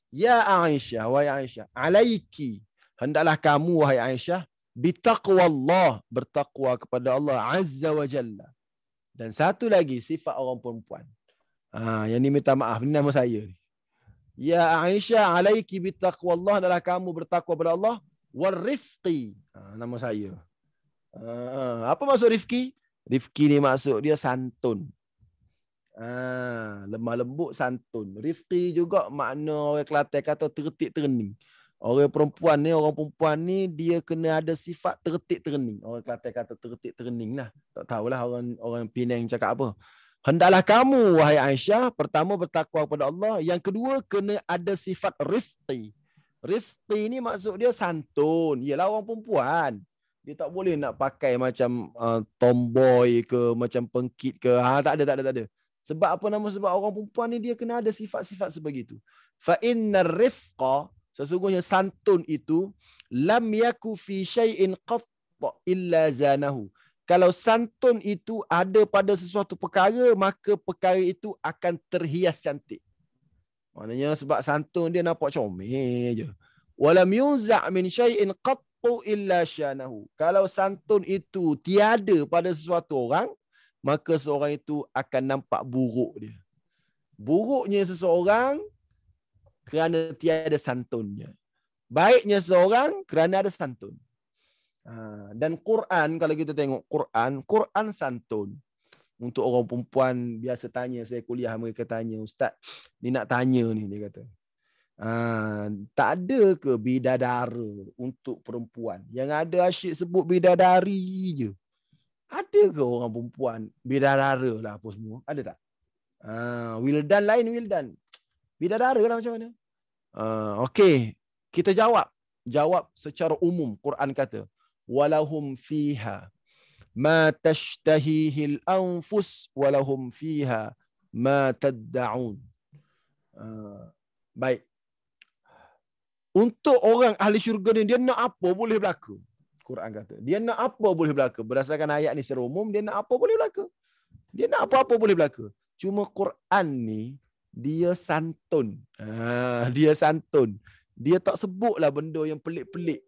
Ya Aisyah, wahai Aisyah, alaiki, hendaklah kamu wahai Aisyah bitaqwallah, bertakwa kepada Allah Azza wa Jalla. Dan satu lagi sifat orang perempuan. Yang ni minta maaf, ni nama saya. Ya Aisyah, alaiki bitaqwallah, adalah kamu bertakwa kepada Allah, warifqi. Nama saya. Apa maksud rifqi? Rifqi ni maksud dia santun. Lemah lembut, santun. Rifqi juga makna orang Kelantan kata tertik terening. Orang perempuan ni dia kena ada sifat tertik terening. Orang Kelantan kata tertik terening lah. Tak tahulah orang Penang cakap apa. Hendaklah kamu wahai Aisyah pertama bertakwa kepada Allah, yang kedua kena ada sifat rifqi. Rifqi ni maksud dia santun. Ialah orang perempuan. Dia tak boleh nak pakai macam tomboy ke, macam pengkit ke. Tak ada. Sebab apa nama? Sebab orang perempuan ni dia kena ada sifat-sifat sebegitu. Fa innar rifqa, sesungguhnya santun itu, lam yaku fi syai'in qatt illa zanahu. Kalau santun itu ada pada sesuatu perkara, maka perkara itu akan terhias cantik. Maknanya sebab santun dia nampak comel je. Walam yunza' min syai'in qattu illa syanahu. Kalau santun itu tiada pada sesuatu orang, maka seorang itu akan nampak buruk dia. Buruknya seseorang kerana tiada santunnya. Baiknya seorang kerana ada santun. Dan Quran, kalau kita tengok Quran santun. Untuk orang perempuan biasa tanya, saya kuliah mereka tanya, Ustaz, ni nak tanya ni, dia kata. Tak ada ke bidadara untuk perempuan? Yang ada asyik sebut bidadari je. Ada ke orang perempuan bidadara lah apa semua? Ada tak? Wildan lain wildan. Bidadara lah macam mana? Okey, kita jawab secara umum. Quran kata, walahum fiha ma tashtahihil anfus walahum fiha ma tadda'un. Baik. Untuk orang ahli syurga ni, dia nak apa boleh berlaku. Quran kata, dia nak apa boleh berlaku. Berdasarkan ayat ni secara umum, dia nak apa boleh berlaku. Dia nak apa-apa boleh berlaku. Cuma Quran ni, dia santun. Dia santun. Dia tak sebutlah benda yang pelik-pelik.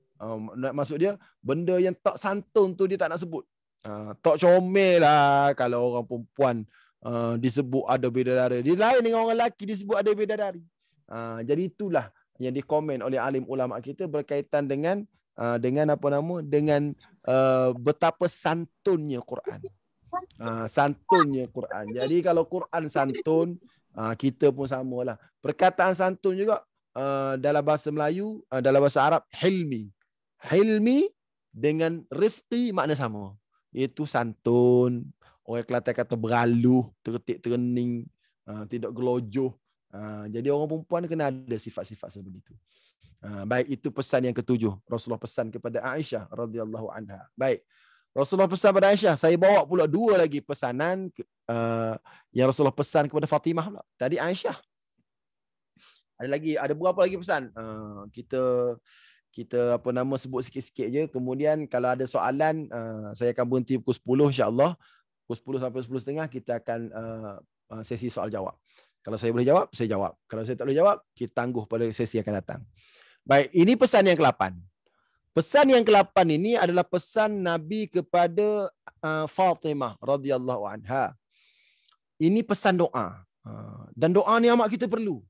Maksud dia, benda yang tak santun tu dia tak nak sebut. Tak comel lah kalau orang perempuan disebut ada bidadari. Dia lain dengan orang lelaki disebut ada bidadari. Jadi itulah yang dikomen oleh alim ulama kita berkaitan dengan apa nama? Dengan betapa santunnya Quran. Santunnya Quran. Jadi kalau Quran santun, kita pun samalah. Perkataan santun juga dalam bahasa Melayu, dalam bahasa Arab, hilmi. Hilmi dengan rifqi makna sama. Iaitu santun. Orang Kelantan kata beraluh, tertik terening, tidak gelojoh. Jadi orang perempuan kena ada sifat-sifat seperti itu. Baik, itu pesan yang ketujuh. Rasulullah pesan kepada Aisyah radhiyallahu anha. Baik. Rasulullah pesan kepada Aisyah. Saya bawa pula dua lagi pesanan yang Rasulullah pesan kepada Fatimah pula. Tadi Aisyah. Ada berapa lagi pesan? Kita apa nama sebut sikit-sikit je. Kemudian kalau ada soalan, saya akan berhenti pukul 10 insya-Allah. Pukul 10 sampai 10.30 kita akan sesi soal jawab. Kalau saya boleh jawab, saya jawab. Kalau saya tak boleh jawab, kita tangguh pada sesi yang akan datang. Baik, ini pesan yang ke-8. Pesan yang ke-8 ini adalah pesan Nabi kepada Fatimah radhiyallahu anha. Ini pesan doa. Dan doa ni amat kita perlu.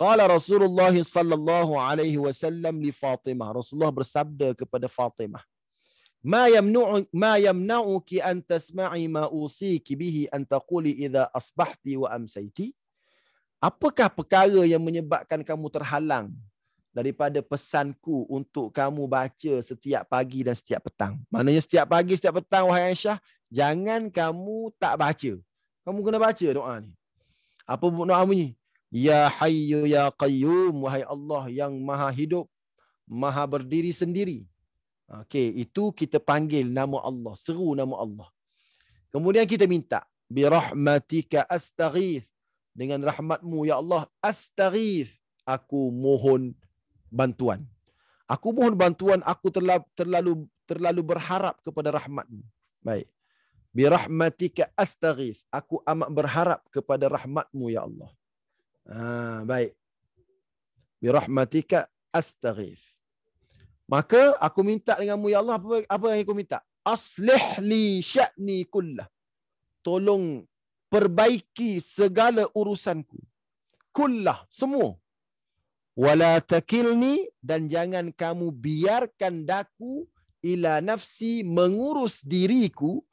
Qala Rasulullah sallallahu alaihi wasallam li Fatimah. Rasulullah bersabda kepada Fatimah, Ma yamna'uki an tasma'i ma usiki bihi an taquli idza asbahti wa amsayti. Apakah perkara yang menyebabkan kamu terhalang daripada pesanku untuk kamu baca setiap pagi dan setiap petang? Maknanya setiap pagi, setiap petang, wahai Aisyah, jangan kamu tak baca. Kamu kena baca doa ni. Apa doa bunyi? Ya Hayyu Ya Qayyum, wahai Allah yang maha hidup, maha berdiri sendiri. Okey, itu kita panggil nama Allah, seru nama Allah. Kemudian kita minta, bi rahmatika astaghith, dengan rahmatmu ya Allah, astaghith, aku mohon bantuan. Aku mohon bantuan, aku terlalu berharap kepada rahmatmu. Baik. Bi rahmatika astaghith, aku amat berharap kepada rahmatmu ya Allah. Baik. Bi rahmatika astaghith. Maka aku minta denganmu ya Allah, apa yang aku minta? Aslih li sya'ni kullah. Tolong perbaiki segala urusanku. Kullah, semua. Wala takilni, dan jangan kamu biarkan daku ila nafsi, mengurus diriku,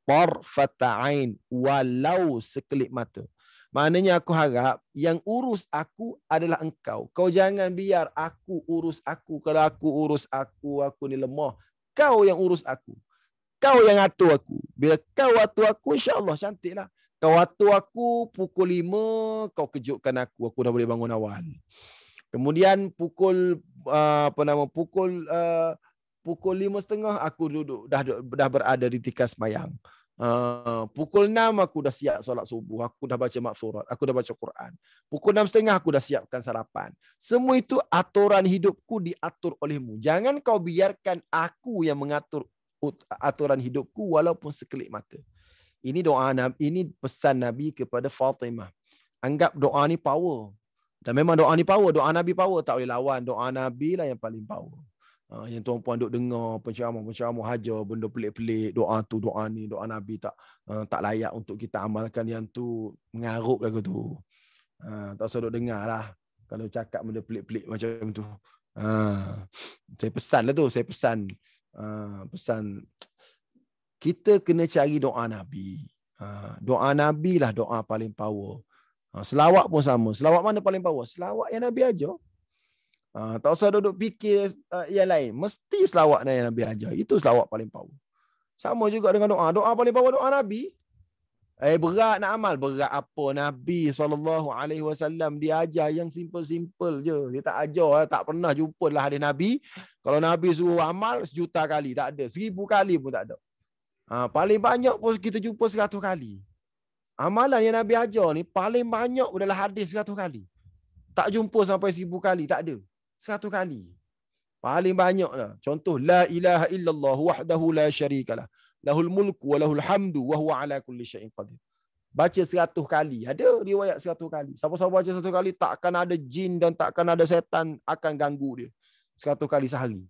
tarfata ain, walau sekelip mata. Maknanya aku harap yang urus aku adalah engkau. Kau jangan biar aku urus aku. Kalau aku urus aku ni lemah. Kau yang urus aku. Kau yang atur aku. Bila kau atur aku, insya-Allah cantiklah. Kau atur aku pukul 5, kau kejutkan aku dah boleh bangun awal. Kemudian pukul pukul 5.30 aku duduk dah berada di tikar sembahyang. Pukul 6 aku dah siap solat subuh, aku dah baca maksurat, aku dah baca Quran. Pukul 6.30 aku dah siapkan sarapan. Semua itu aturan hidupku diatur olehmu. Jangan kau biarkan aku yang mengatur aturan hidupku walaupun sekelip mata. Ini doa Nabi, ini pesan Nabi kepada Fatimah. Anggap doa ni power. Dan memang doa ni power, doa Nabi power, tak boleh lawan. Doa Nabi lah yang paling power. Yang tuan-puan duk dengar penceramah hajar benda pelik-pelik, doa tu, doa ni, doa Nabi tak layak untuk kita amalkan, yang tu mengarut lagu tu. Tak usah duk dengar lah kalau cakap benda pelik-pelik macam tu. Saya pesan lah tu, pesan kita kena cari doa Nabi. Doa Nabi lah doa paling power. Selawat pun sama. Selawat mana paling power? Selawat yang Nabi ajar. Tak usah duduk fikir yang lain. Mesti selawat yang Nabi ajar. Itu selawat paling power. Sama juga dengan doa. Doa paling power doa Nabi. Berat nak amal. Berat apa? Nabi SAW dia ajar yang simple-simple je. Dia tak ajar. Tak pernah jumpa lah hadis Nabi. Kalau Nabi suruh amal 1,000,000 kali. Tak ada. 1,000 kali pun tak ada. Paling banyak pun kita jumpa 100 kali. Amalan yang Nabi ajar ni paling banyak adalah hadis 100 kali. Tak jumpa sampai 1,000 kali. Tak ada. 100 kali. Paling banyak lah. Contoh, la ilaha illallah wahdahu la syarikalah. Lahul mulku wa lahul hamdu wa huwa ala kulli syai'in qadir. Baca 100 kali. Ada riwayat 100 kali. Siapa-siapa baca 100 kali, takkan ada jin dan takkan ada setan akan ganggu dia. 100 kali sehari.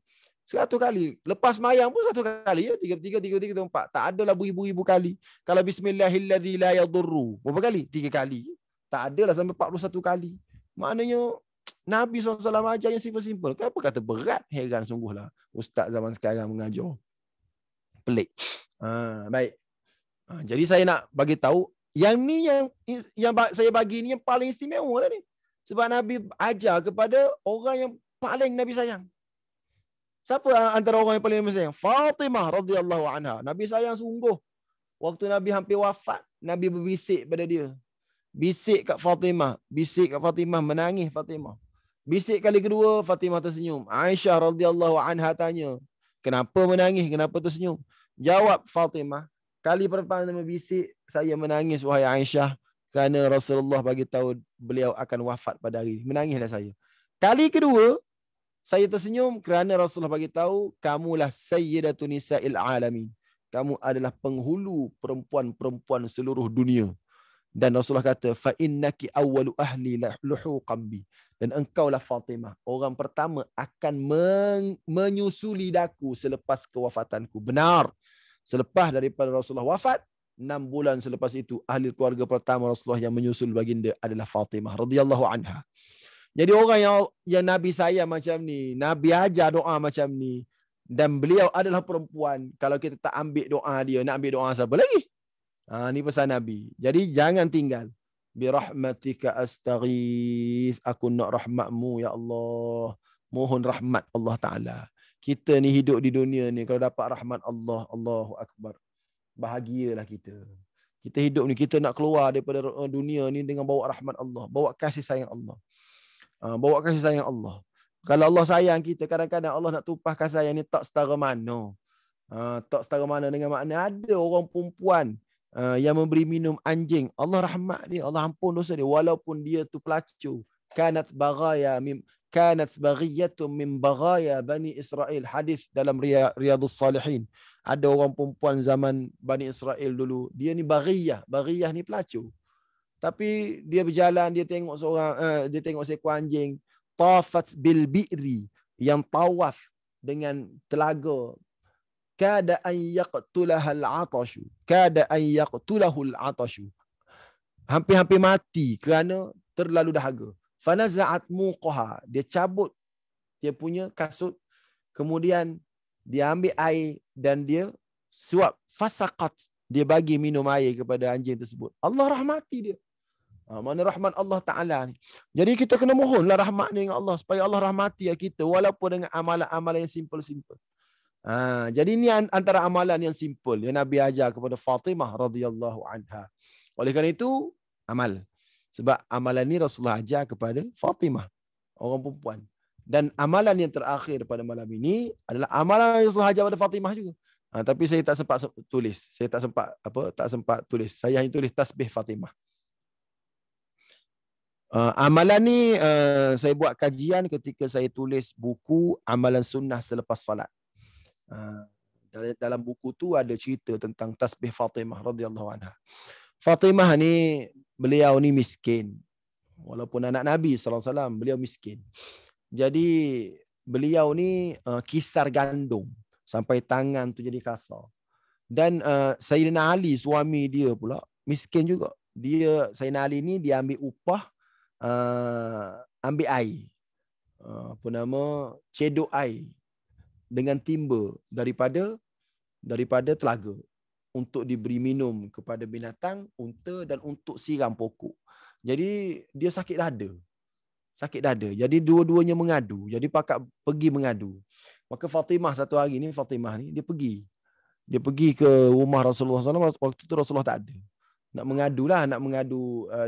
100 kali. Lepas mayang pun 100 kali. 3, 4. Tak adalah beribu-ribu kali. Kalau bismillahilladzi la yadurru. Berapa kali? 3 kali. Tak adalah sampai 41 kali. Maknanya Nabi SAW ajar yang simple-simple. Kenapa kata berat? Heran sungguhlah ustaz zaman sekarang mengajar. Pelik. Baik. Jadi saya nak bagi tahu yang ni yang saya bagi ni yang paling istimewa lah ni. Sebab Nabi ajar kepada orang yang paling Nabi sayang. Siapa antara orang yang paling Nabi sayang? Fatimah radhiyallahu anha. Nabi sayang sungguh. Waktu Nabi hampir wafat, Nabi berbisik pada dia. Bisik kat Fatimah. Menangis Fatimah. Bisik kali kedua, Fatimah tersenyum. Aisyah radhiyallahu anha tanya, kenapa menangis? Kenapa tersenyum? Jawab Fatimah, kali pertama Nabi bisik, saya menangis wahai Aisyah, kerana Rasulullah bagi tahu beliau akan wafat pada hari ini. Menangislah saya. Kali kedua, saya tersenyum kerana Rasulullah bagi tahu kamulah sayyidatu nisa'il alamin. Kamu adalah penghulu perempuan-perempuan seluruh dunia. Dan Rasulullah kata, fa innaki awwalu ahli luhuqan bi. Dan engkaulah Fatimah, orang pertama akan menyusuli daku selepas kewafatanku. Benar. Selepas daripada Rasulullah wafat, 6 bulan selepas itu, ahli keluarga pertama Rasulullah yang menyusul baginda adalah Fatimah radhiyallahu anha. Jadi orang yang Nabi sayang macam ni, Nabi ajar doa macam ni, dan beliau adalah perempuan, kalau kita tak ambil doa dia, nak ambil doa siapa lagi? Ni pesan Nabi. Jadi jangan tinggal. Bi rahmatika astaghith. Aku nak rahmatmu ya Allah. Mohon rahmat Allah Ta'ala. Kita ni hidup di dunia ni, kalau dapat rahmat Allah, Allahu Akbar. Bahagialah kita. Kita hidup ni, kita nak keluar daripada dunia ni dengan bawa rahmat Allah. Bawa kasih sayang Allah. Kalau Allah sayang kita, kadang-kadang Allah nak tumpah kasih sayang ni tak setara mana. Tak setara mana dengan makna ada orang perempuan yang memberi minum anjing. Allah rahmat dia, Allah ampun dosa dia walaupun dia tu pelacur. Kanat baghiyatun min baghaya Bani Israel. Hadis dalam Riyadhus Salihin. Ada orang perempuan zaman Bani Israel dulu. Dia ni baghiyah. Baghiyah ni pelacur. Tapi dia berjalan, dia tengok seekor anjing. Tafat bil bi'ri. Yang tawaf dengan telaga. Kada an yaqtulahal atashu. Kada an yaqtulahul atashu. Hampir-hampir mati kerana terlalu dahaga. Fanaza'at muqaha. Dia cabut dia punya kasut. Kemudian dia ambil air dan dia suap. Fasaqat. Dia bagi minum air kepada anjing tersebut. Allah rahmati dia. Mana rahmat Allah Ta'ala ni. Jadi kita kena mohonlah rahmat ni dengan Allah. Supaya Allah rahmati kita. Walaupun dengan amalan-amalan yang simple-simple. Jadi ini antara amalan yang simple yang Nabi ajar kepada Fatimah radhiyallahu anha. Oleh kerana itu, amal. Sebab amalan ni Rasulullah ajar kepada Fatimah, orang perempuan. Dan amalan yang terakhir pada malam ini adalah amalan yang Rasulullah ajar kepada Fatimah juga. Tapi saya tak sempat tulis. Saya tak sempat tulis. Saya hanya tulis tasbih Fatimah. Amalan ni saya buat kajian ketika saya tulis buku Amalan Sunnah Selepas Salat. Dalam buku tu ada cerita tentang tasbih Fatimah radhiyallahu anha. Fatimah ni, beliau ni miskin. Walaupun anak Nabi SAW, beliau miskin. Jadi beliau ni kisar gandum sampai tangan tu jadi kasar. Dan Sayyidina Ali, suami dia pula miskin juga. Sayyidina Ali ni dia ambil upah, ambil air, cedok air dengan timba daripada telaga untuk diberi minum kepada binatang, unta dan untuk siram pokok. Jadi dia sakit dada. Jadi dua-duanya mengadu. Jadi pakak pergi mengadu. Maka satu hari ni Fatimah ni dia pergi ke rumah Rasulullah SAW. Waktu tu Rasulullah tak ada. Nak mengadu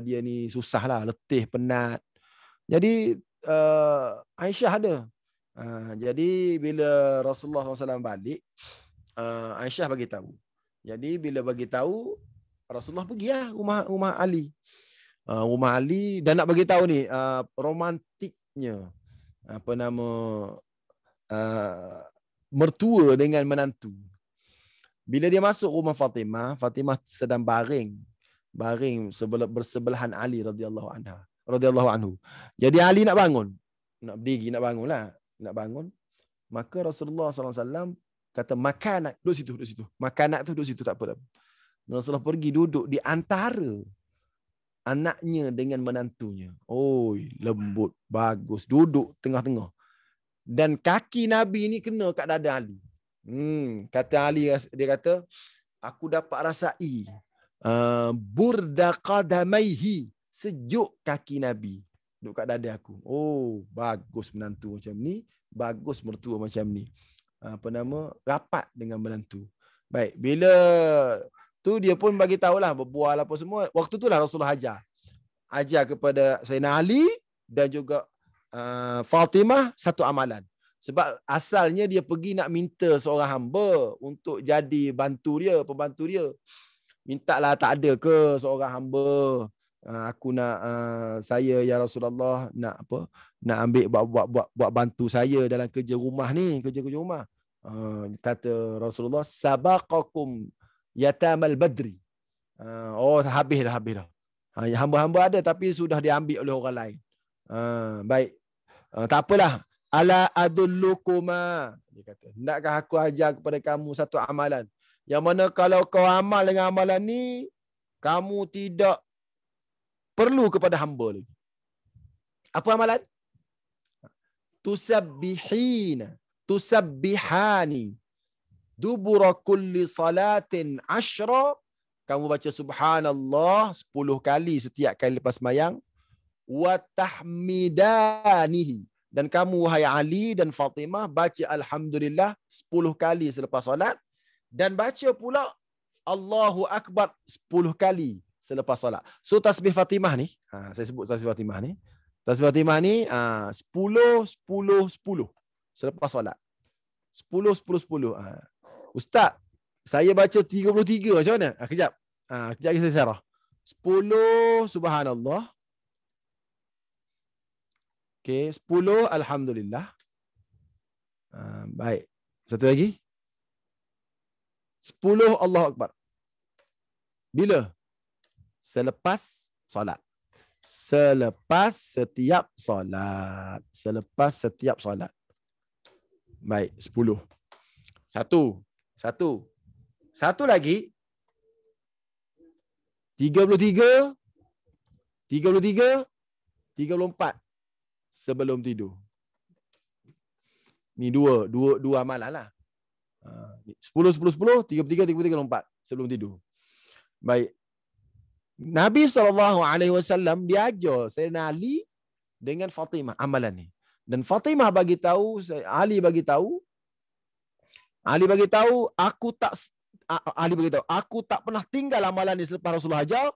dia ni susah lah, letih, penat. Jadi Aisyah ada. Jadi bila Rasulullah SAW balik, Aisyah bagi tahu. Jadi bila bagi tahu, Rasulullah pergi rumah Ali. Rumah Ali dan nak bagi tahu ni romantiknya mertua dengan menantu. Bila dia masuk rumah Fatimah sedang baring bersebelahan Ali radhiyallahu anhu. Jadi Ali nak bangun, nak berdiri, nak bangun. Maka Rasulullah SAW kata, makanak, duduk situ. Makanak tu duduk situ, tak apa. Rasulullah pergi duduk di antara anaknya dengan menantunya. Oi, lembut, bagus. Duduk tengah-tengah. Dan kaki Nabi ni kena kat dada Ali. Kata Ali, dia kata, aku dapat rasai burda qadamaihi, sejuk kaki Nabi duduk kat dada aku. Oh, bagus menantu macam ni, bagus mertua macam ni. Rapat dengan menantu. Baik, bila tu dia pun bagi tahulah, berbual apa semua. Waktu tu lah Rasulullah ajar kepada Sayyidina Ali dan juga Fatimah satu amalan. Sebab asalnya dia pergi nak minta seorang hamba untuk jadi pembantu dia. Mintalah, tak ada ke seorang hamba, aku nak saya ya Rasulullah nak ambil buat bantu saya dalam kerja rumah ni, kerja rumah. Kata Rasulullah, sabaqakum yatamal badri. Habis dah. Hamba-hamba ada tapi sudah diambil oleh orang lain. Baik. Tak apalah. Ala adullukuma. Dia kata, nakkah aku ajar kepada kamu satu amalan yang mana kalau kau amal dengan amalan ni, kamu tidak perlu kepada hamba lagi. Apa amalan? Tusabbihani dubura kulli salatin 10. Kamu baca subhanallah 10 kali setiap kali lepas sembahyang. Wa tahmidanihi. Dan kamu, wahai Ali dan Fatimah, baca alhamdulillah 10 kali selepas solat. Dan baca pula Allahu Akbar 10 kali selepas solat. So tasbih Fatimah ni, saya sebut tasbih Fatimah ni, Tasbih Fatimah ni 10 10 10 selepas solat. 10 10 10. Ustaz, saya baca 33 macam mana? Kejap. Kejap lagi saya syarah. 10 subhanallah. Okey, 10 alhamdulillah. Baik. Satu lagi. 10 Allahu Akbar. Bila? Selepas solat. Selepas setiap solat. Selepas setiap solat. Baik, 10. Satu lagi. 33, 34 sebelum tidur. Ni dua amalan lah. 10, 10, 10, 33, 34 sebelum tidur. Baik. Nabi SAW dia ajar Sayyidina Ali dengan Fatimah amalan ni. Dan Fatimah bagi tahu, Ali bagi tahu, aku tak pernah tinggal amalan ni selepas Rasulullah ajar.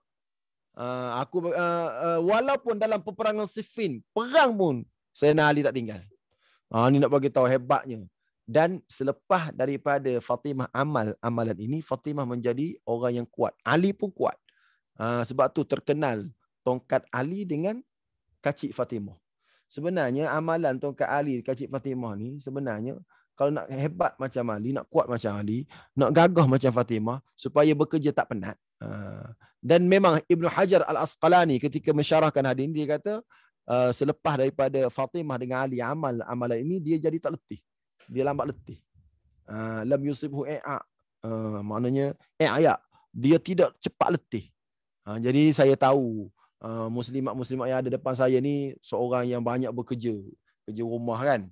Walaupun dalam peperangan Siffin, perang pun Sayyidina Ali tak tinggal. Ni nak bagi tahu hebatnya. Dan selepas daripada Fatimah amalan ini, Fatimah menjadi orang yang kuat. Ali pun kuat. Sebab tu terkenal tongkat Ali dengan kacik Fatimah. Sebenarnya amalan tongkat Ali, kacik Fatimah ni sebenarnya kalau nak hebat macam Ali, nak kuat macam Ali, nak gagah macam Fatimah, supaya bekerja tak penat. Dan memang Ibn Hajar Al-Asqalani ketika mensyarahkan hadis ini, dia kata selepas daripada Fatimah dengan Ali amalan ini, dia jadi tak letih. Dia lambat letih. Lam yusibhu maknanya dia tidak cepat letih. Jadi saya tahu muslimat-muslimat yang ada depan saya ni seorang yang banyak bekerja, kerja rumah kan.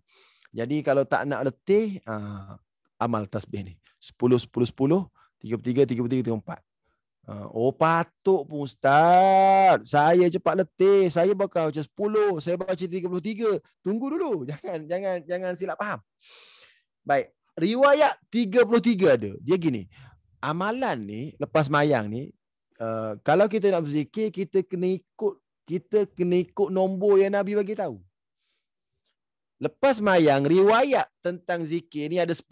Jadi kalau tak nak letih, amal tasbih ni. 10 10 10, 33 33 34. Patut pun Ustaz. Saya cepat letih. Saya bakal baca 10, saya baca 33. Tunggu dulu. Jangan silap faham. Baik, riwayat 33 ada. Dia gini. Amalan ni lepas mayang ni, kalau kita nak berzikir, kita kena ikut nombor yang Nabi bagi tahu. Lepas mayang, riwayat tentang zikir ni ada 10.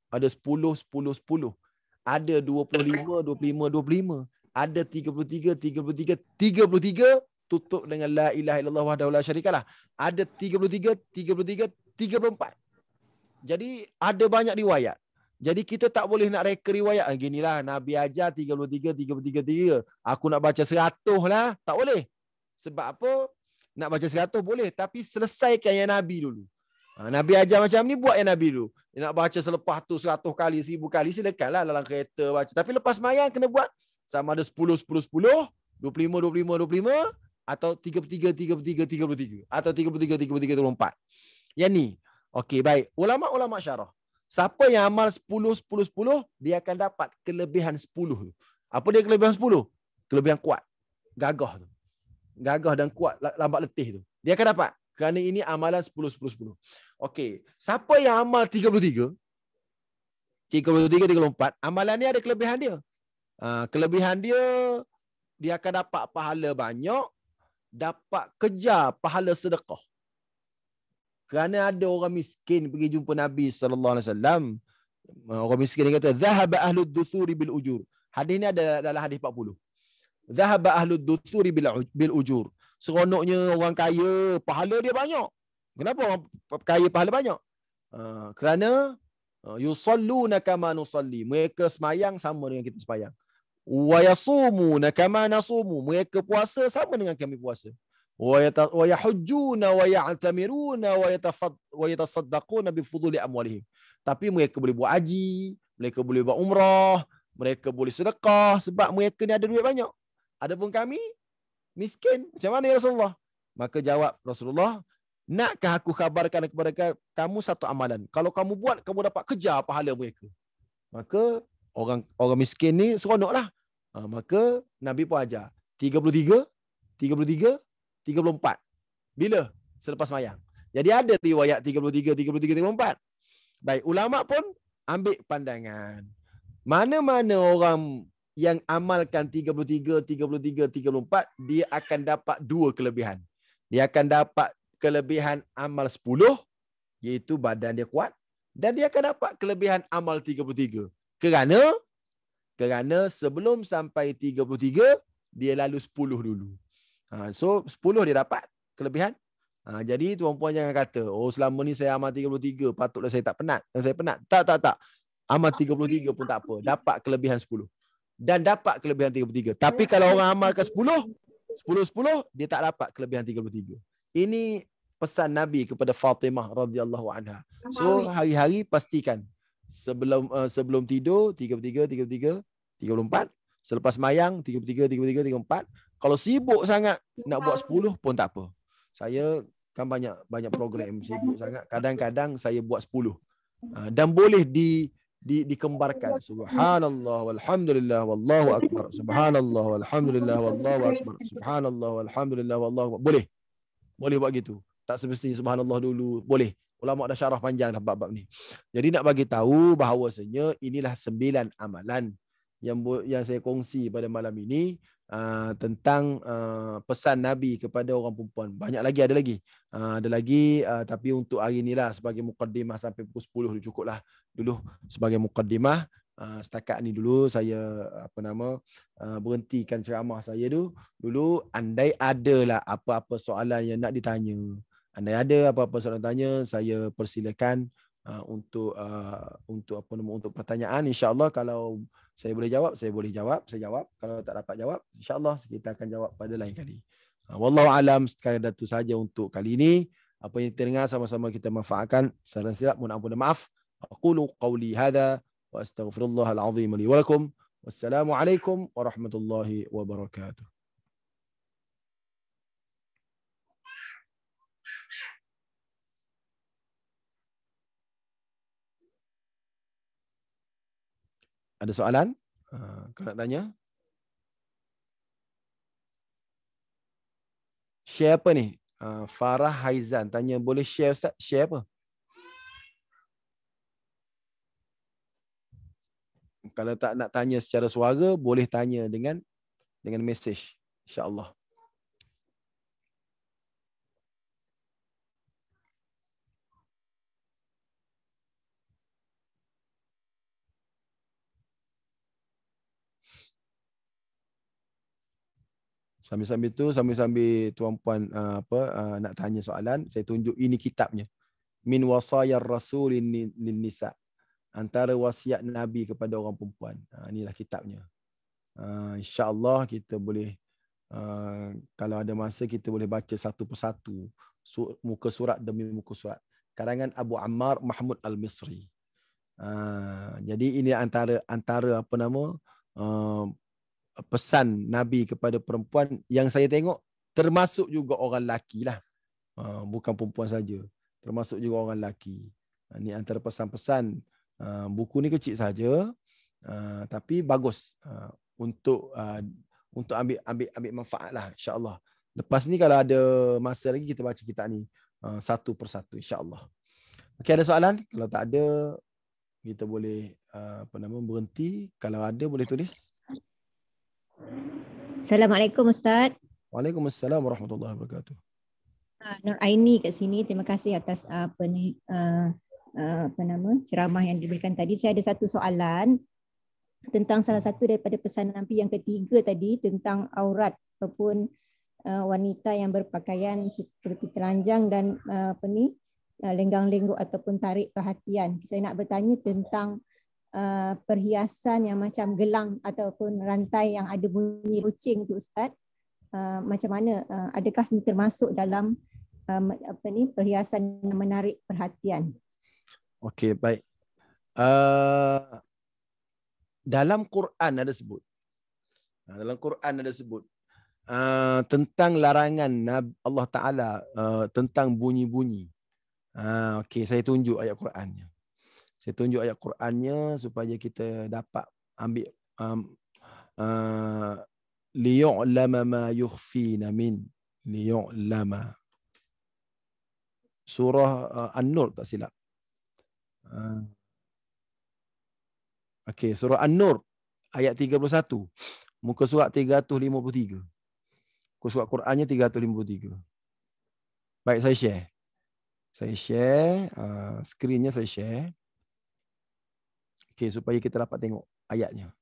Ada 10, 10, 10. Ada 25, 25, 25. Ada 33, 33, 33 tutup dengan la ilaha illallah wahdahu la syarikalah. Ada 33, 33, 34. Jadi ada banyak riwayat. Jadi kita tak boleh nak reka riwayat. Ginilah Nabi ajar 33, 33, 33. Aku nak baca 100 lah. Tak boleh. Sebab apa? Nak baca 100 boleh. Tapi selesaikan yang Nabi dulu. Nabi ajar macam ni, buat yang Nabi dulu. Dia nak baca selepas tu 100 kali, 1000 kali, silakanlah dalam kereta baca. Tapi lepas mayang kena buat sama ada 10, 10, 10, 25, 25, 25 atau 33, 33, 33 atau 33, 33, 34. Yang ni. Okey, baik. Ulama-ulama syarah. Siapa yang amal 10, 10, 10, dia akan dapat kelebihan 10 tu. Apa dia kelebihan 10? Kelebihan kuat. Gagah tu. Gagah dan kuat, lambat letih tu. Dia akan dapat. Kerana ini amalan 10, 10, 10. Okey. Siapa yang amal 33, 34, amalan ni ada kelebihan dia. Kelebihan dia, dia akan dapat pahala banyak, dapat kejar pahala sedekah. Kerana ada orang miskin pergi jumpa Nabi SAW. Orang miskin dia kata, "Dhahaba ahlud duthuri bil ujur." Hadis ni ada dalam hadis 40. "Dhahaba ahlud duthuri bil ujur." Seronoknya orang kaya, pahala dia banyak. Kenapa orang kaya pahala banyak? Kerana yusalluna kama nusalli. Mereka semayang sama dengan kita semayang. Wa yasumuna kama nasumu. Mereka puasa sama dengan kami puasa. Wa yahujjuna wa ya'tamiruna wa yatasaddaquna bi fuduli amwalihim. Tapi mereka boleh buat haji, mereka boleh buat umrah, mereka boleh sedekah sebab mereka ni ada duit banyak. Adapun kami miskin, macam mana ya Rasulullah? Maka jawab Rasulullah, "Nakkah aku khabarkan kepada kamu satu amalan. Kalau kamu buat, kamu dapat kejar pahala mereka." Maka orang miskin ni seronoklah. Maka Nabi pun ajar 33, 33, 34. Bila? Selepas mayang. Jadi ada riwayat 33, 33, 34. Baik, ulama pun ambil pandangan. Mana-mana orang yang amalkan 33, 33, 34, dia akan dapat dua kelebihan. Dia akan dapat kelebihan amal 10, iaitu badan dia kuat. Dan dia akan dapat kelebihan amal 33. Kerana sebelum sampai 33, dia lalu 10 dulu. So 10 dia dapat kelebihan. Jadi tuan-puan jangan kata, oh selama ni saya amal 33, patutlah saya tak penat. Saya penat. Tak. Amal 33 pun tak apa. Dapat kelebihan 10. Dan dapat kelebihan 33. Tapi kalau orang amalkan 10, dia tak dapat kelebihan 33. Ini pesan Nabi kepada Fatimah radhiyallahu anha. So hari-hari pastikan sebelum tidur 33, 34, selepas mayang 33, 34. Kalau sibuk sangat nak buat 10 pun tak apa. Saya kan banyak program, sibuk sangat. Kadang-kadang saya buat 10. Dan boleh dikembarkan. Subhanallah walhamdulillah wallahu akbar. Subhanallah walhamdulillah wallahu akbar. Subhanallah walhamdulillah wallahu akbar. Boleh buat gitu. Tak semestinya subhanallah dulu. Boleh. Ulama dah syarah panjang dah bab-bab ni. Jadi nak bagi tahu bahawasanya inilah 9 amalan yang saya kongsi pada malam ini tentang pesan Nabi kepada orang perempuan. Banyak lagi, ada lagi, tapi untuk hari inilah sebagai mukaddimah sampai pukul 10 cukuplah dulu sebagai mukaddimah. Setakat ni dulu saya berhentikan ceramah saya dulu. Andai adalah apa-apa soalan yang nak ditanya, andai ada apa-apa soalan tanya, saya persilakan untuk pertanyaan. InsyaAllah kalau saya boleh jawab, saya jawab. Kalau tak dapat jawab, insyaAllah kita akan jawab pada lain kali. Wallahu alam, sekadar itu saja untuk kali ini. Apa yang kita dengar sama-sama kita manfaatkan. Salah silap, mohon ampun dan maaf. Aqulu qawli hadha wa astaghfirullahal azim li wa lakum. Wassalamualaikum warahmatullahi wabarakatuh. Ada soalan? Kau nak tanya? Share apa ni? Farah Haizan tanya, boleh share Ustaz? Share apa? Kalau tak nak tanya secara suara, boleh tanya dengan mesej. InsyaAllah. Sambil-sambil tuan-puan nak tanya soalan, saya tunjuk ini kitabnya. Min wasayar rasulin lin nisa. Antara wasiat Nabi kepada orang perempuan. Inilah kitabnya. InsyaAllah kita boleh, kalau ada masa kita boleh baca satu persatu. Muka surat demi muka surat. Karangan Abu Ammar Mahmud Al-Misri. Jadi ini antara pesan Nabi kepada perempuan yang saya tengok, termasuk juga orang lelaki lah. Bukan perempuan saja. Termasuk juga orang lelaki. Ini antara pesan-pesan. Buku ni kecil saja, tapi bagus untuk ambil manfaat lah, insyaAllah. Lepas ni kalau ada masa lagi kita baca kitab ni satu persatu, insyaAllah. Okey, ada soalan? Kalau tak ada, kita boleh berhenti. Kalau ada boleh tulis. Assalamualaikum Ustaz. Waalaikumsalam warahmatullahi wabarakatuh. Nur Aini kat sini. Terima kasih atas ceramah yang diberikan tadi. Saya ada satu soalan tentang salah satu daripada pesanan Nabi yang ketiga tadi, tentang aurat ataupun wanita yang berpakaian seperti telanjang dan lenggang-lenggok ataupun tarik perhatian. Saya nak bertanya tentang perhiasan yang macam gelang ataupun rantai yang ada bunyi rucing tu Ustaz. Macam mana, adakah ini termasuk dalam perhiasan yang menarik perhatian? Okey, baik. Dalam Quran ada sebut. Tentang larangan Allah Taala tentang bunyi-bunyi. Okey, saya tunjuk ayat Qurannya. Supaya kita dapat ambil liyu'lama ma yukhfina min liyu'lama. Surah An-Nur tak silap. Okey, surah An-Nur ayat 31. Muka surat 353. Muka surat Qurannya 353. Baik, saya share. Saya share. Skrinnya saya share. Okey, supaya kita dapat tengok ayatnya.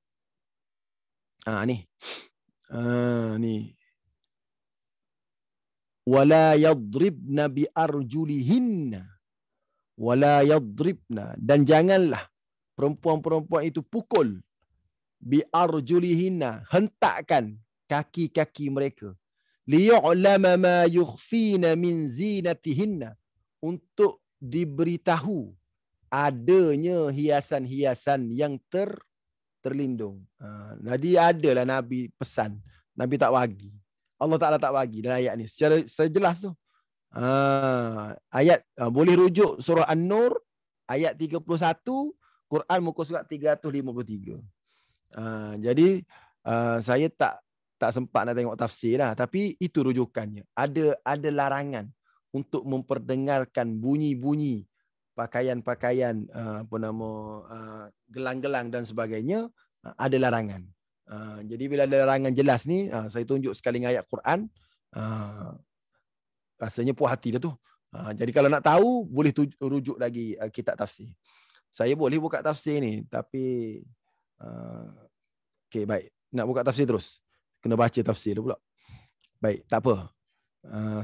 Ni. Ni. Wala yadribna bi arjulihinna. Wala yadribna. Dan janganlah perempuan-perempuan itu pukul bi arjulihinna, hentakkan kaki-kaki mereka. Liyu'lama ma yukhfina min zinatihinna, untuk diberitahu adanya hiasan-hiasan yang terlindung. Jadi adalah Nabi pesan, Nabi tak bagi. Allah Ta'ala tak bagi dalam ayat ni. Secara jelas tu. Ayat boleh rujuk surah An-Nur ayat 31, Quran muka surat 353. Jadi saya tak sempat nak tengok tafsir lah, tapi itu rujukannya. Ada larangan untuk memperdengarkan bunyi-bunyi pakaian-pakaian gelang-gelang dan sebagainya, ada larangan. Jadi bila ada larangan jelas ni, saya tunjuk sekali dengan ayat Quran, rasanya puas hati dah tu. Jadi kalau nak tahu, boleh rujuk lagi kitab tafsir. Saya boleh buka tafsir ni, tapi okey, baik. Nak buka tafsir terus? Kena baca tafsir pula. Baik, tak apa.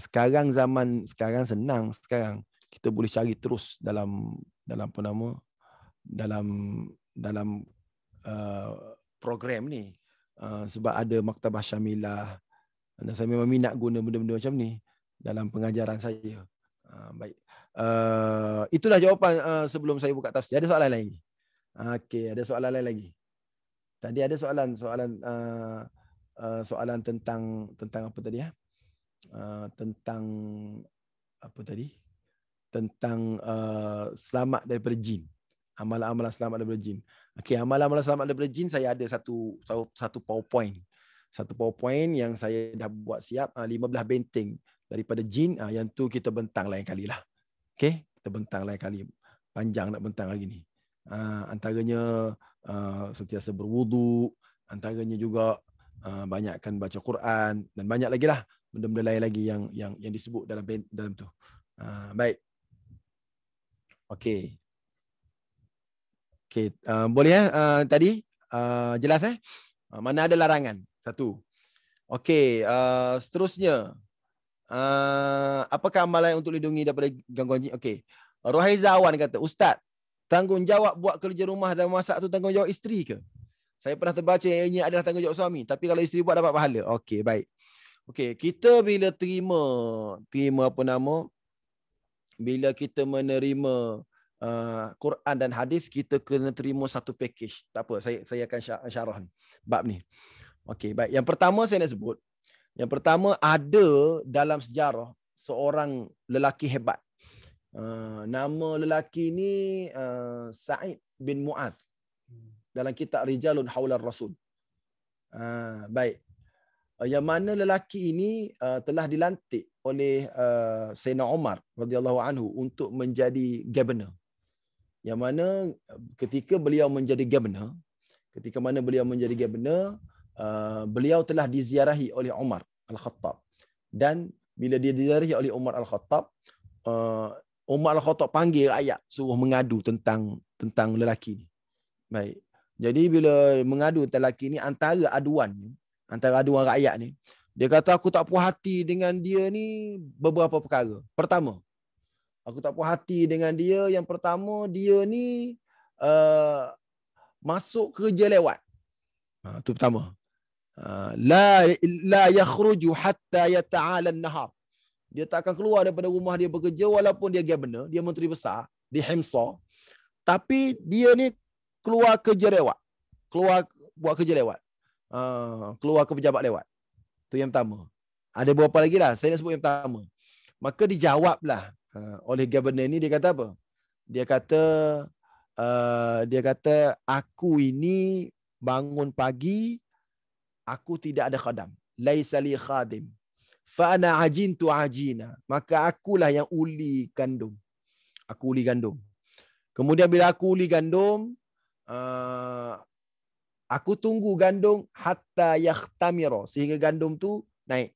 Sekarang sekarang senang. Sekarang kita boleh cari terus dalam program ni. Sebab ada Maktabah Syamilah. Dan saya memang minat guna benda-benda macam ni dalam pengajaran saya. Baik. Itulah jawapan sebelum saya buka tafsir. Ada soalan lagi? Okey, ada soalan lain lagi. Tadi ada soalan tentang apa tadi ya? Tentang apa tadi? Tentang selamat daripada jin. Amalan-amalan selamat daripada jin. Okey, amalan-amalan selamat daripada jin, saya ada satu PowerPoint. Satu PowerPoint yang saya dah buat siap, 15 benteng daripada jin, yang tu kita bentang lain kali lah. Okey, kita bentang lain kali. Panjang nak bentang lagi ni. Antaranya sentiasa berwudu, antaranya juga banyakkan baca Quran, dan banyak lagi lah benda-benda lain lagi yang disebut dalam tu. Baik. Okey. Okey, boleh tadi jelas mana ada larangan? Satu. Okey, seterusnya. Apakah amalan untuk lindungi daripada gangguan jin? Okey. Rohaiza Awan kata, Ustaz, tanggungjawab buat kerja rumah dan masak tu tanggungjawab isteri ke? Saya pernah terbaca yang ini adalah tanggungjawab suami, tapi kalau isteri buat dapat pahala. Okey, baik. Okey, kita bila terima bila kita menerima Quran dan hadis, kita kena terima satu package. Tak apa, saya akan syarah ni, bab ni. Okey, baik. Yang pertama saya nak sebut, yang pertama, ada dalam sejarah seorang lelaki hebat. Nama lelaki ni Sa'id bin Mu'adh. Dalam kitab Rijalun Haular Rasul. Baik. Yang mana lelaki ini telah dilantik oleh Sayyidina Umar radhiyallahu anhu untuk menjadi governor. Yang mana ketika beliau menjadi governor, beliau telah diziarahi oleh Umar Al-Khattab. Dan bila dia diziarahi oleh Umar Al-Khattab, Umar Al-Khattab panggil rakyat, suruh mengadu tentang lelaki ni. Baik. Jadi bila mengadu tentang lelaki ni, antara aduan rakyat ni, dia kata, aku tak puas hati dengan dia ni beberapa perkara. Pertama, aku tak puas hati dengan dia. Yang pertama, dia ni masuk kerja lewat. Itu pertama. La yakhruju hatta yata'ala an-nahar. Dia tak akan keluar daripada rumah dia bekerja walaupun dia governor, dia menteri besar di Himsa. Tapi dia ni keluar kerja lewat. Buat kerja lewat. Keluar ke pejabat lewat. Itu yang pertama. Ada beberapa lagi lah. Saya nak sebut yang pertama. Maka dijawablah oleh governor ni, dia kata apa? Dia kata, aku ini bangun pagi, aku tidak ada khadam. Laisa li khadim. Fa ana ajintu ajina. Maka akulah yang uli gandum. Aku uli gandum. Kemudian bila aku uli gandum, aku tunggu gandum hatta yakhtamira, sehingga gandum tu naik.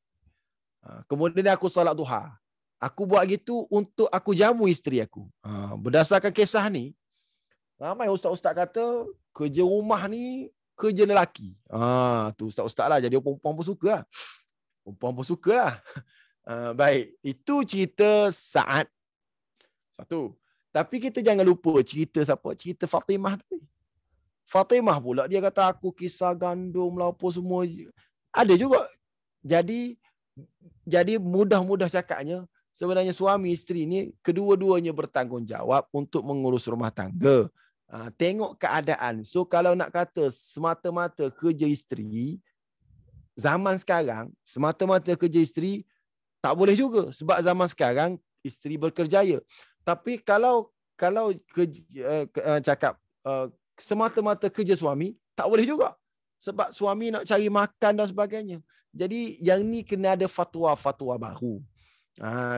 Kemudian aku solat duha. Aku buat gitu untuk aku jamu isteri aku. Berdasarkan kisah ni, ramai ustaz-ustaz kata kerja rumah ni kerja lelaki. Tu ustaz-ustaz lah. Jadi perempuan pun suka lah. Perempuan pun suka lah. Baik, itu cerita Sa'ad. Satu. Tapi kita jangan lupa cerita siapa? Cerita Fatimah tadi. Fatimah pula dia kata aku kisah gandum lah apa semua. Ada juga. Jadi mudah-mudah cakapnya, sebenarnya suami isteri ni kedua-duanya bertanggungjawab untuk mengurus rumah tangga. Tengok keadaan. So kalau nak kata semata-mata kerja isteri, zaman sekarang semata-mata kerja isteri tak boleh juga, sebab zaman sekarang isteri berkerjaya. Tapi kalau cakap semata-mata kerja suami, tak boleh juga. Sebab suami nak cari makan dan sebagainya. Jadi yang ni kena ada fatwa-fatwa baru.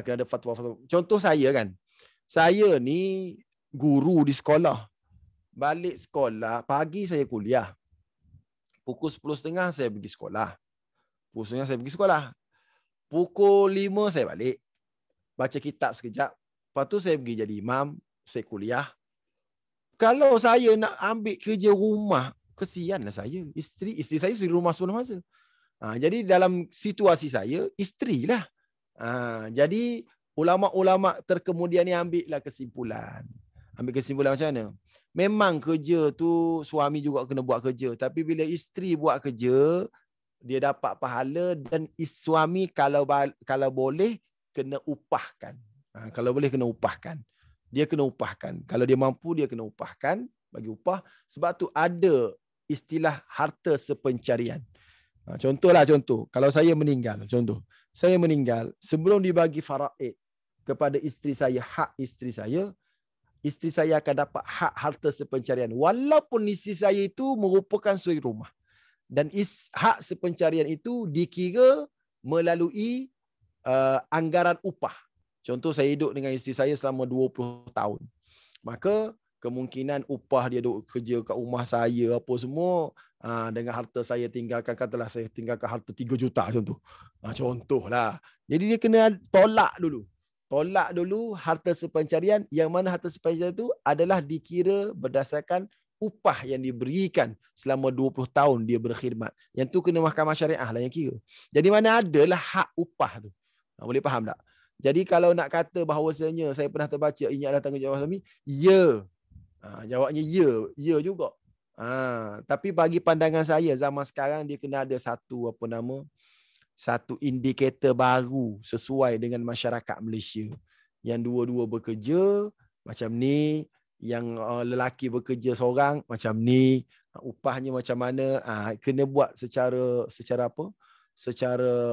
Kena ada fatwa-fatwa. Contoh saya kan. Saya ni guru di sekolah. Balik sekolah, pagi saya kuliah. Pukul 10.30 saya pergi sekolah. Pukul 5 saya balik. Baca kitab sekejap. Lepas tu saya pergi jadi imam. Saya kuliah. Kalau saya nak ambil kerja rumah, kesianlah saya. Isteri saya di rumah sebelum masa. Jadi dalam situasi saya, isterilah. Jadi ulama-ulama terkemudian ni ambillah kesimpulan. Ambil kesimpulan macam mana? Memang kerja tu suami juga kena buat kerja. Tapi bila isteri buat kerja, dia dapat pahala dan suami kalau boleh kena upahkan. Kalau boleh kena upahkan. Dia kena upahkan. Kalau dia mampu, dia kena upahkan, bagi upah. Sebab tu ada istilah harta sepencarian. Contoh. Kalau saya meninggal, sebelum dibagi faraid kepada isteri saya, hak isteri saya akan dapat hak harta sepencarian. Walaupun isteri saya itu merupakan suri rumah. Dan hak sepencarian itu dikira melalui anggaran upah. Contoh saya hidup dengan isteri saya selama 20 tahun. Maka kemungkinan upah dia duduk kerja kat rumah saya apa semua, dengan harta saya tinggalkan, katalah saya tinggalkan harta 3 juta contoh. Contohlah. Jadi dia kena tolak dulu harta sepencarian, yang mana harta sepencarian itu adalah dikira berdasarkan upah yang diberikan selama 20 tahun dia berkhidmat. Yang tu kena mahkamah syariah lah yang kira. Jadi mana adalah hak upah tu. Boleh faham tak? Jadi kalau nak kata bahawasanya saya pernah terbaca ini adalah tanggungjawab suami, ya. Jawabnya ya juga. Tapi bagi pandangan saya zaman sekarang dia kena ada satu indikator baru sesuai dengan masyarakat Malaysia. Yang dua-dua bekerja macam ni, yang lelaki bekerja seorang macam ni, upahnya macam mana, kena buat secara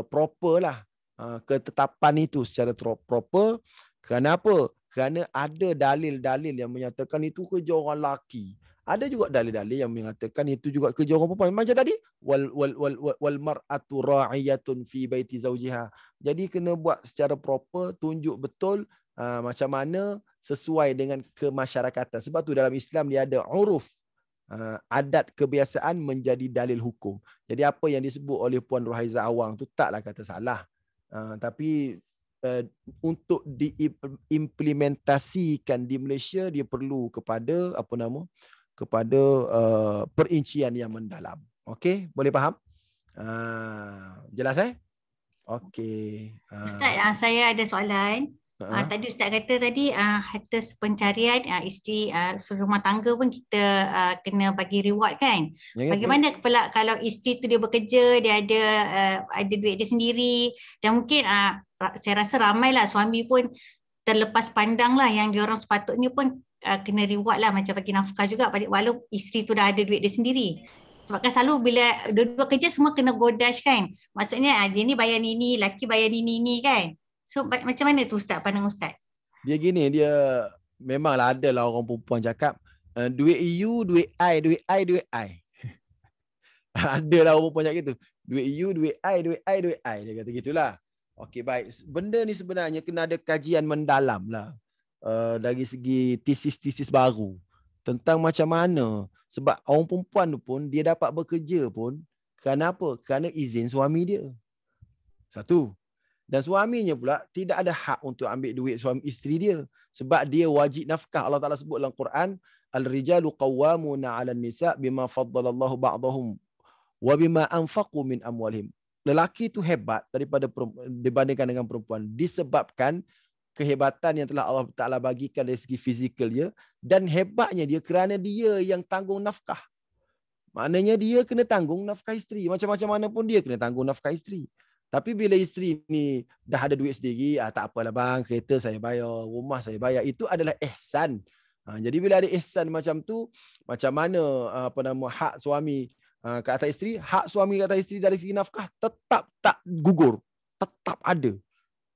proper lah. Ketetapan itu secara proper. Kerana apa? Kerana ada dalil-dalil yang menyatakan itu kerja orang lelaki. Ada juga dalil-dalil yang mengatakan itu juga kerja orang perempuan. Macam tadi, wal mar'atu ra'iyatun fi baiti zawjiha. Jadi kena buat secara proper, tunjuk betul macam mana sesuai dengan kemasyarakatan. Sebab tu dalam Islam dia ada uruf. Adat kebiasaan menjadi dalil hukum. Jadi apa yang disebut oleh Puan Ruhaiza Awang tu taklah kata salah. Tapi untuk diimplementasikan di Malaysia, dia perlu kepada perincian yang mendalam. Okey, boleh faham? Jelas okey. Ustaz, saya ada soalan. Tadi Ustaz kata harta pencarian isteri rumah tangga pun kita kena bagi reward kan. Bagaimana pula kalau isteri tu dia bekerja, dia ada duit dia sendiri, dan mungkin saya rasa ramailah suami pun terlepas pandang lah yang diorang sepatutnya pun kena reward lah, macam bagi nafkah juga walau isteri tu dah ada duit dia sendiri. Sebab kan selalu bila dua-dua kerja semua kena godash kan. Maksudnya dia ni bayar ni, laki bayar ni kan. So macam mana tu Ustaz, pandang Ustaz? Dia gini, dia memanglah ada lah orang perempuan cakap duit you, duit I, duit I, duit I. Ada lah orang perempuan cakap gitu. Duit you, duit I, duit I, duit I. Dia kata gitulah. Okey, baik. Benda ni sebenarnya kena ada kajian mendalam lah. Dari segi tesis-tesis baru. Tentang macam mana. Sebab orang perempuan tu pun, dia dapat bekerja pun. Kerana apa? Kerana izin suami dia. Satu. Dan suaminya pula tidak ada hak untuk ambil duit suami isteri dia. Sebab dia wajib nafkah. Allah Ta'ala sebut dalam Quran, Al-rijalu qawwamuna 'alan nisa' bima faddalallahu ba'dahum wa bima anfaqu min amwalihim. Lelaki itu hebat dibandingkan dengan perempuan disebabkan kehebatan yang telah Allah Ta'ala bagikan dari segi fizikal dia, dan hebatnya dia kerana dia yang tanggung nafkah. Maknanya dia kena tanggung nafkah isteri. Macam-macam mana pun dia kena tanggung nafkah isteri. Tapi bila isteri ni dah ada duit sendiri, tak apalah bang, kereta saya bayar, rumah saya bayar, itu adalah ihsan. Jadi bila ada ihsan macam tu, macam mana hak suami ke atas isteri, hak suami ke atas isteri dari segi nafkah tetap tak gugur. Tetap ada.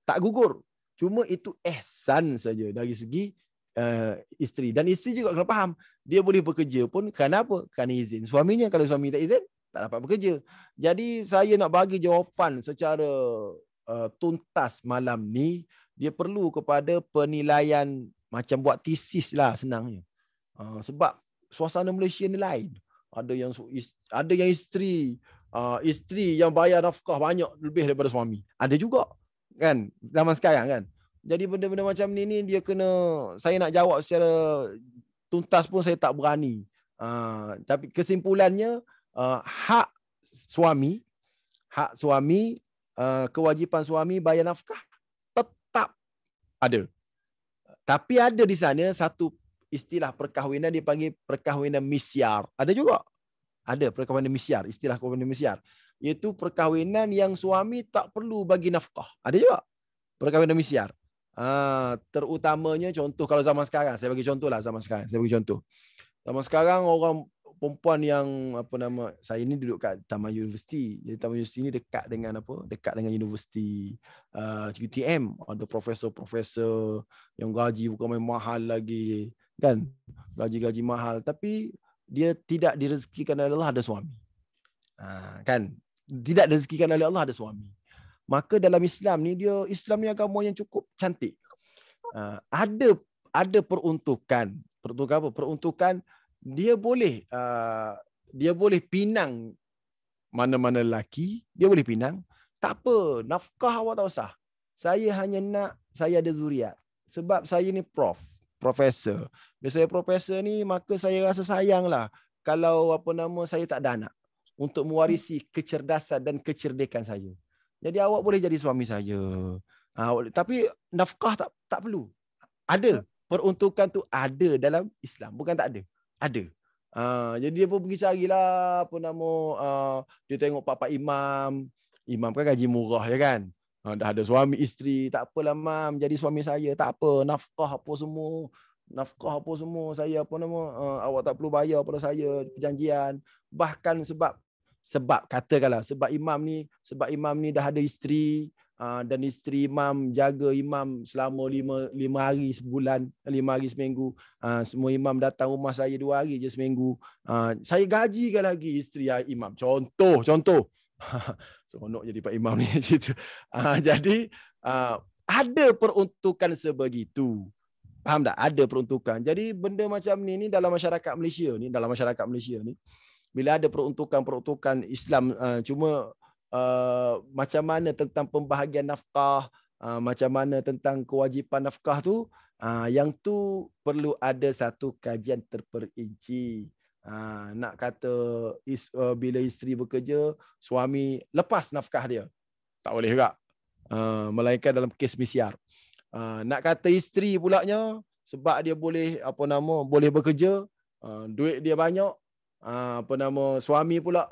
Tak gugur. Cuma itu ihsan saja dari segi isteri. Dan isteri juga kena faham, dia boleh bekerja pun kerana apa? Kerana izin suaminya. Kalau suami tak izin, tak dapat bekerja. Jadi saya nak bagi jawapan secara tuntas malam ni, dia perlu kepada penilaian macam buat tesis lah senangnya. Sebab suasana Malaysia ni lain. Ada yang isteri yang bayar nafkah banyak lebih daripada suami. Ada juga kan zaman sekarang kan. Jadi benda-benda macam ni dia kena, saya nak jawab secara tuntas pun saya tak berani. Tapi kesimpulannya, hak suami, kewajipan suami bayar nafkah tetap ada. Tapi ada di sana satu istilah perkahwinan dipanggil perkahwinan misyar. Ada juga. Ada perkahwinan misyar, istilah perkahwinan misyar. Iaitu perkahwinan yang suami tak perlu bagi nafkah. Ada juga perkahwinan misyar. Terutamanya contoh kalau zaman sekarang, saya bagi contoh lah zaman sekarang. Zaman sekarang orang perempuan yang saya ni duduk kat Taman Universiti. Jadi Taman Universiti ni dekat dengan Universiti UTM. Ada profesor-profesor yang gaji bukan main mahal lagi kan. Gaji-gaji mahal, tapi dia tidak direzekikan oleh Allah ada suami. Kan? Tidak direzekikan oleh Allah ada suami. Maka dalam Islam ni Islam ni agama yang cukup cantik. Ada peruntukan. Peruntukan apa? Peruntukan dia boleh pinang mana-mana lelaki, dia boleh pinang. Tak apa, nafkah awak tak usah. Saya hanya nak saya ada zuriat. Sebab saya ni profesor. Bila saya profesor ni, maka saya rasa sayanglah kalau saya tak ada anak untuk mewarisi kecerdasan dan kecerdikan saya. Jadi awak boleh jadi suami saya. Tapi nafkah tak perlu. Ada. Peruntukan tu ada dalam Islam. Bukan tak ada. Ada. Jadi dia pun pergi carilah dia tengok pak imam. Imam kan gaji murah ya kan. Dah ada suami isteri. Tak apalah mam, jadi suami saya. Tak apa. Nafkah apa semua. Saya awak tak perlu bayar pada saya perjanjian. Bahkan sebab katakanlah sebab imam ni dah ada isteri, dan isteri imam jaga imam selama 5 hari sebulan, 5 hari seminggu. Semua imam datang rumah saya 2 hari je seminggu. Saya gajikan lagi isteri imam. Contoh. Seronok jadi pak imam ni gitu. Jadi ada peruntukan sebegitu. Faham tak? Ada peruntukan. Jadi benda macam ni dalam masyarakat Malaysia ni, bila ada peruntukan Islam, cuma macam mana tentang pembahagian nafkah, macam mana tentang kewajipan nafkah tu, yang tu perlu ada satu kajian terperinci. Nak kata bila isteri bekerja, suami lepas nafkah dia, tak boleh juga. Melainkan dalam kes misyar. Nak kata isteri pulaknya sebab dia boleh boleh bekerja, duit dia banyak, suami pula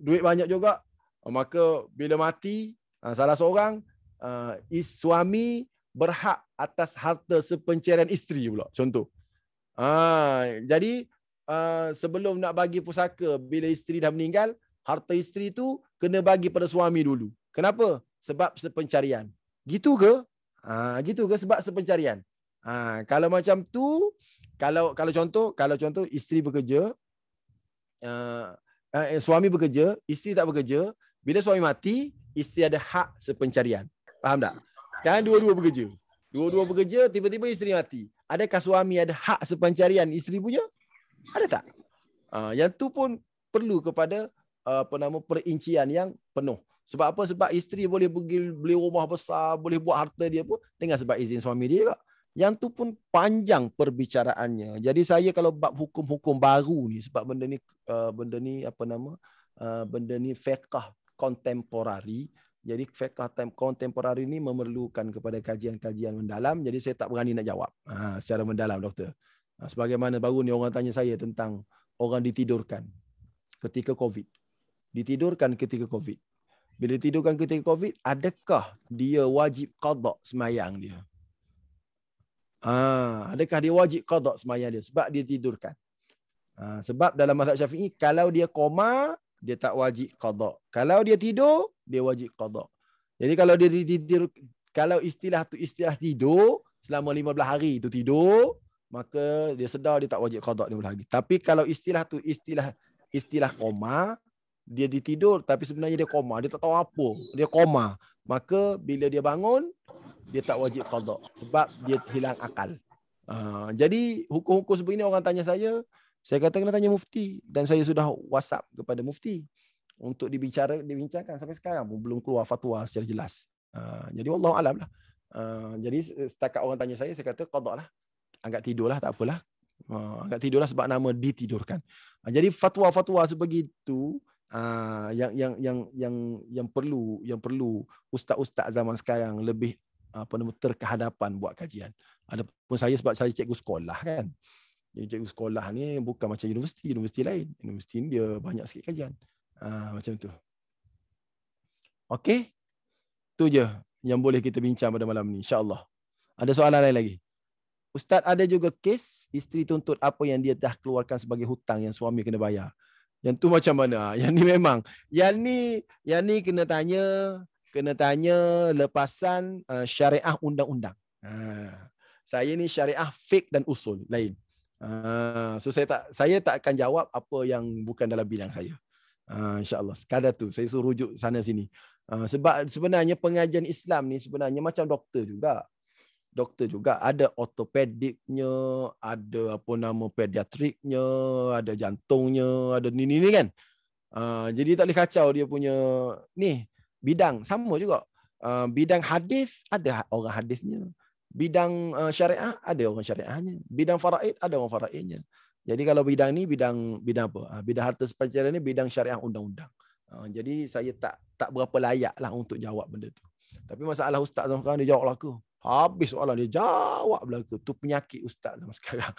duit banyak juga, maka bila mati salah seorang, suami berhak atas harta sepencerian isteri pula, contoh. Jadi sebelum nak bagi pusaka, bila isteri dah meninggal, harta isteri tu kena bagi pada suami dulu. Kenapa? Sebab sepencarian. Gitu ke? Gitu ke sebab sepencarian? Kalau macam tu, kalau contoh isteri bekerja, suami bekerja, isteri tak bekerja, bila suami mati, isteri ada hak sepencarian. Faham tak? Sekarang dua-dua bekerja, tiba-tiba isteri mati. Adakah suami ada hak sepencarian isteri punya? Ada tak? Yang tu pun perlu kepada perincian yang penuh. Sebab apa? Sebab isteri boleh pergi beli rumah besar, boleh buat harta dia pun dengan sebab izin suami dia juga. Yang tu pun panjang perbicaraannya. Jadi saya kalau bab hukum-hukum baru ni, sebab benda ni benda ni fiqh kontemporari. Jadi fiqh kontemporari ni memerlukan kepada kajian-kajian mendalam. Jadi saya tak berani nak jawab secara mendalam, doktor. Sebagaimana baru ni orang tanya saya tentang orang ditidurkan ketika COVID. Ditidurkan ketika COVID. Bila ditidurkan ketika COVID, adakah dia wajib qada semayang dia? Adakah dia wajib qada semayang dia sebab dia tidurkan? Sebab dalam mazhab Syafi'i, kalau dia koma, dia tak wajib qada. Kalau dia tidur, dia wajib qada. Jadi kalau dia tidur, kalau istilah tu istilah tidur selama 15 hari itu tidur, maka dia sedar dia tak wajib qada 15 hari. Tapi kalau istilah tu istilah koma, dia ditidur tapi sebenarnya dia koma, dia tak tahu apa, dia koma. Maka bila dia bangun, dia tak wajib qada sebab dia hilang akal. Jadi hukum-hukum sebegini orang tanya saya kata kena tanya mufti, dan saya sudah WhatsApp kepada mufti untuk dibincangkan. Sampai sekarang pun belum keluar fatwa secara jelas. Jadi wallahu alam lah. Jadi setakat orang tanya saya kata qada lah. Anggap tidurlah, tak apalah. Anggap tidurlah sebab nama ditidurkan. Jadi fatwa-fatwa sebegitu yang perlu ustaz-ustaz zaman sekarang lebih terkehadapan buat kajian. Adapun saya, sebab saya cikgu sekolah kan. Jadi cikgu sekolah ni bukan macam universiti lain. Universiti ni dia banyak sikit kajian. Macam tu. Okey. Tu je yang boleh kita bincang pada malam ni, insya-Allah. Ada soalan lain lagi? Ustaz, ada juga kes isteri tuntut apa yang dia dah keluarkan sebagai hutang yang suami kena bayar. Yang tu macam mana? Yang ni memang. Yang ni kena tanya lepasan syariah undang-undang. Saya ni syariah fiqh dan usul lain. So saya tak akan jawab apa yang bukan dalam bidang saya. InsyaAllah. Sekadar tu saya suruh rujuk sana sini. Sebab sebenarnya pengajian Islam ni sebenarnya macam doktor juga. Doktor juga ada ortopediknya, ada pediatriknya, ada jantungnya, ada ni kan. Jadi tak boleh kacau dia punya ni bidang. Sama juga. Bidang hadis ada orang hadisnya. Bidang syariah ada orang syariahnya. Bidang faraid ada orang faraidnya. Jadi kalau bidang ni bidang apa? Bidang harta sepanjang ni bidang syariah undang-undang. Jadi saya tak berapa layak lah untuk jawab benda tu. Tapi masalah ustaz zaman sekarang dia jawab lah aku. Habis soalan dia jawab belaka. Tu penyakit ustaz zaman sekarang.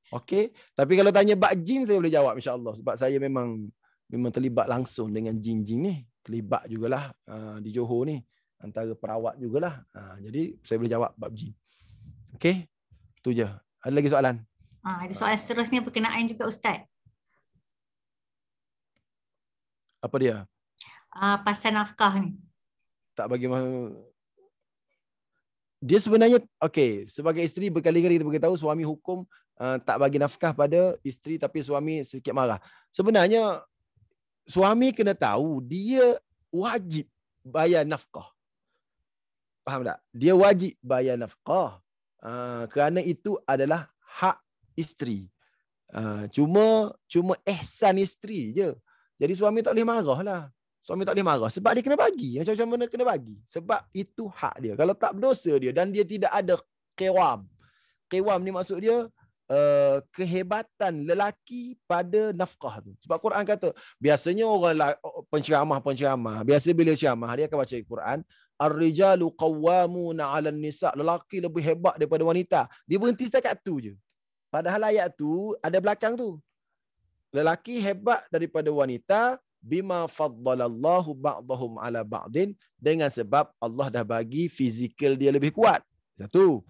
Okey. Tapi kalau tanya bab jin saya boleh jawab insya-Allah sebab saya memang terlibat langsung dengan jin-jin ni. Terlibat jugalah di Johor ni. Antara perawat jugalah. Jadi saya boleh jawab bab jin. Okey. Tu je. Ada lagi soalan? Ada soalan seterusnya berkenaan juga ustaz. Apa dia? Pasal nafkah ni. Tak bagi dia sebenarnya okey, sebagai isteri berkali-kali kita beritahu suami hukum tak bagi nafkah pada isteri tapi suami sedikit marah. Sebenarnya suami kena tahu dia wajib bayar nafkah. Faham tak? Dia wajib bayar nafkah. Kerana itu adalah hak isteri. Cuma ihsan isteri je. Jadi suami tak boleh marah lah. Suami tak boleh marah sebab dia kena bagi. Macam mana kena bagi? Sebab itu hak dia. Kalau tak berdosa dia dan dia tidak ada qiwam. Qiwam ni maksud dia kehebatan lelaki pada nafkah tu. Sebab Quran kata, biasanya orang penceramah, biasa bila ceramah dia akan baca Quran, ar-rijalu qawwamuna 'alan nisa. Lelaki lebih hebat daripada wanita. Dia berhenti setakat tu je. Padahal ayat tu ada belakang tu. Lelaki hebat daripada wanita bima faddalallahu ba'dahum ala ba'din, dengan sebab Allah dah bagi fizikal dia lebih kuat. Satu.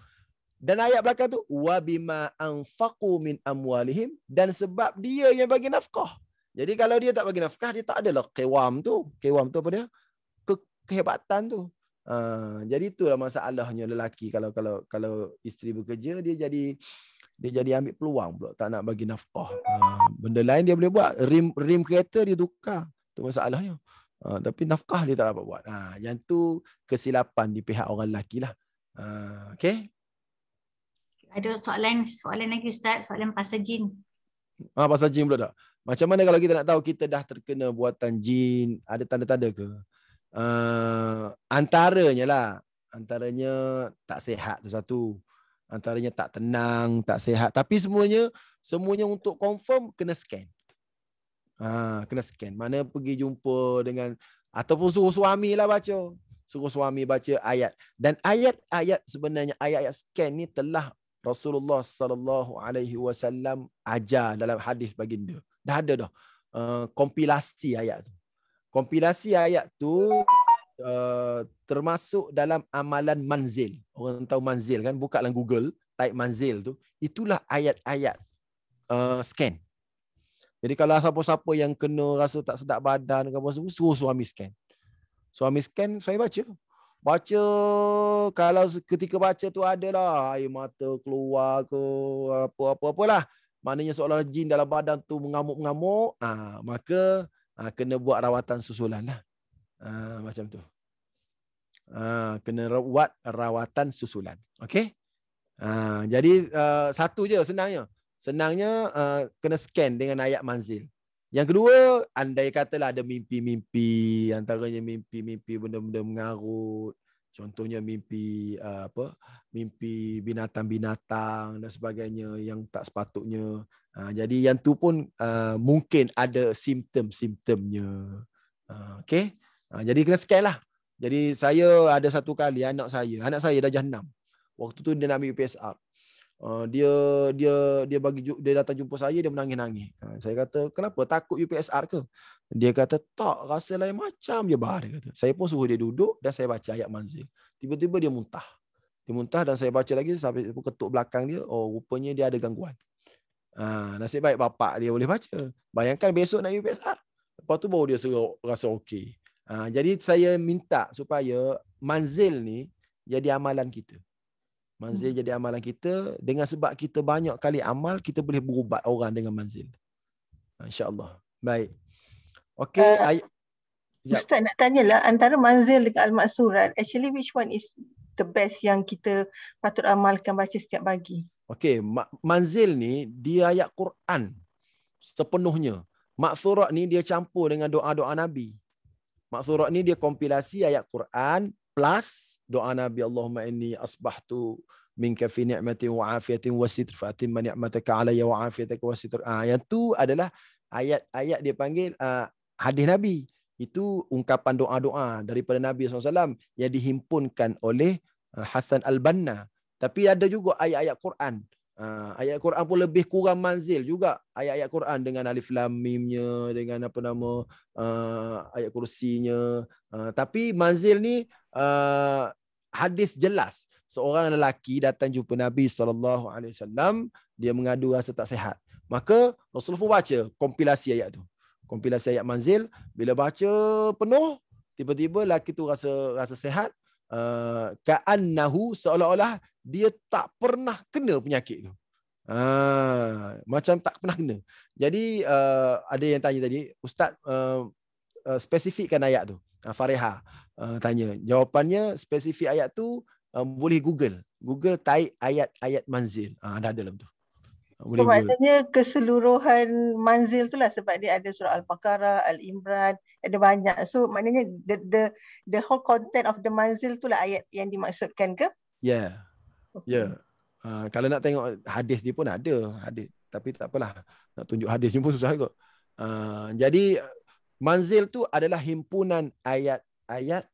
Dan ayat belakang tu wa bima anfaqu min amwalihim, dan sebab dia yang bagi nafkah. Jadi kalau dia tak bagi nafkah, dia tak adalah qiwam tu. Qiwam tu apa dia? Kehebatan tu. Jadi itulah masalahnya lelaki kalau isteri bekerja, dia jadi ambil peluang pula tak nak bagi nafkah. Benda lain dia boleh buat. Rim kereta dia tukar. Itu masalahnya. Tapi nafkah dia tak dapat buat. Yang tu kesilapan di pihak orang lelaki lah. Okey. Ada soalan lagi Ustaz, soalan pasal jin. Pasal jin pula tak? Macam mana kalau kita nak tahu kita dah terkena buatan jin, ada tanda-tanda ke? Antaranya tak sihat tu satu. Antaranya tak tenang, tak sihat. Tapi semuanya untuk confirm kena scan. Kena scan. Mana pergi jumpa dengan, ataupun suruh suami lah baca. Suruh suami baca ayat. Dan ayat-ayat sebenarnya, ayat-ayat scan ni telah Rasulullah SAW ajar dalam hadis baginda. Dah ada dah. Kompilasi ayat tu. Kompilasi ayat tu termasuk dalam amalan manzil. Orang tahu manzil kan? Buka dalam Google, type manzil tu. Itulah ayat-ayat scan. Jadi kalau siapa-siapa yang kena rasa tak sedap badan, suruh suami scan. Suami scan, saya baca. Baca, kalau ketika baca tu adalah air mata keluar ke, apa-apalah. Maknanya seolah jin dalam badan tu mengamuk-mengamuk, maka kena buat rawatan susulan lah. Macam tu. Kena buat rawatan susulan. Okey? Jadi satu je senangnya kena scan dengan ayat manzil. Yang kedua, andai katalah ada mimpi-mimpi, antaranya mimpi-mimpi benda-benda mengarut, contohnya mimpi mimpi binatang-binatang dan sebagainya yang tak sepatutnya. Jadi yang tu pun mungkin ada simptom-simptomnya. Okey? Jadi kena scan lah. Jadi saya ada satu kali anak saya dah 6. Waktu tu dia nak ambil UPSR. Dia datang jumpa saya, dia menangis-nangis. Saya kata, kenapa? Takut UPSR ke? Dia kata, tak, rasa lain macam je bah. Dia kata. Saya pun suruh dia duduk dan saya baca ayat manzil. Tiba-tiba dia muntah. Dia muntah dan saya baca lagi sampai ketuk belakang dia. Oh, rupanya dia ada gangguan. Nasib baik bapak dia boleh baca. Bayangkan besok nak UPSR. Lepas tu baru dia rasa okey. Jadi saya minta supaya manzil ni jadi amalan kita. Manzil jadi amalan kita. Dengan sebab kita banyak kali amal, kita boleh berubat orang dengan manzil. InsyaAllah. Baik. Okey. Ustaz nak tanyalah, antara manzil dengan al-maksurat, actually which one is the best yang kita patut amalkan baca setiap pagi? Okey. Manzil ni, dia ayat Quran sepenuhnya. Maksurat ni dia campur dengan doa-doa Nabi. Maksurat ni dia kompilasi ayat Quran plus doa Nabi, Allahumma inni asbahtu minka fi ni'matin wa afiyatin wa sitr fa atimma ni'mataka alayya wa afiyataka wa sitr. Yang tu adalah ayat-ayat dia panggil hadis Nabi. Itu ungkapan doa-doa daripada Nabi SAW yang dihimpunkan oleh Hasan Al-Banna. Tapi ada juga ayat-ayat Quran. Ayat Quran pun lebih kurang manzil juga. Ayat-ayat Quran dengan alif lam mimnya, dengan ayat kursinya. Tapi manzil ni hadis jelas. Seorang lelaki datang jumpa Nabi SAW, dia mengadu rasa tak sihat. Maka Rasulullah pun baca kompilasi ayat tu. Kompilasi ayat manzil. Bila baca penuh, tiba-tiba lelaki tu rasa sihat. Ka'annahu, seolah-olah dia tak pernah kena penyakit tu. Macam tak pernah kena. Jadi ada yang tanya tadi, Ustaz spesifikkan ayat tu. Fareha tanya. Jawapannya spesifik ayat tu boleh Google type ayat-ayat manzil. Dah ada dalam tu. So, maknanya keseluruhan manzil tu lah, sebab dia ada surah Al-Baqarah, Al-Imran, ada banyak. So maknanya the whole content of the manzil tu lah ayat yang dimaksudkan ke? Ya. Ya. Kalau nak tengok hadis dia pun ada hadis, tapi tak apalah. Nak tunjuk hadis pun susah juga. Jadi manzil tu adalah himpunan ayat-ayat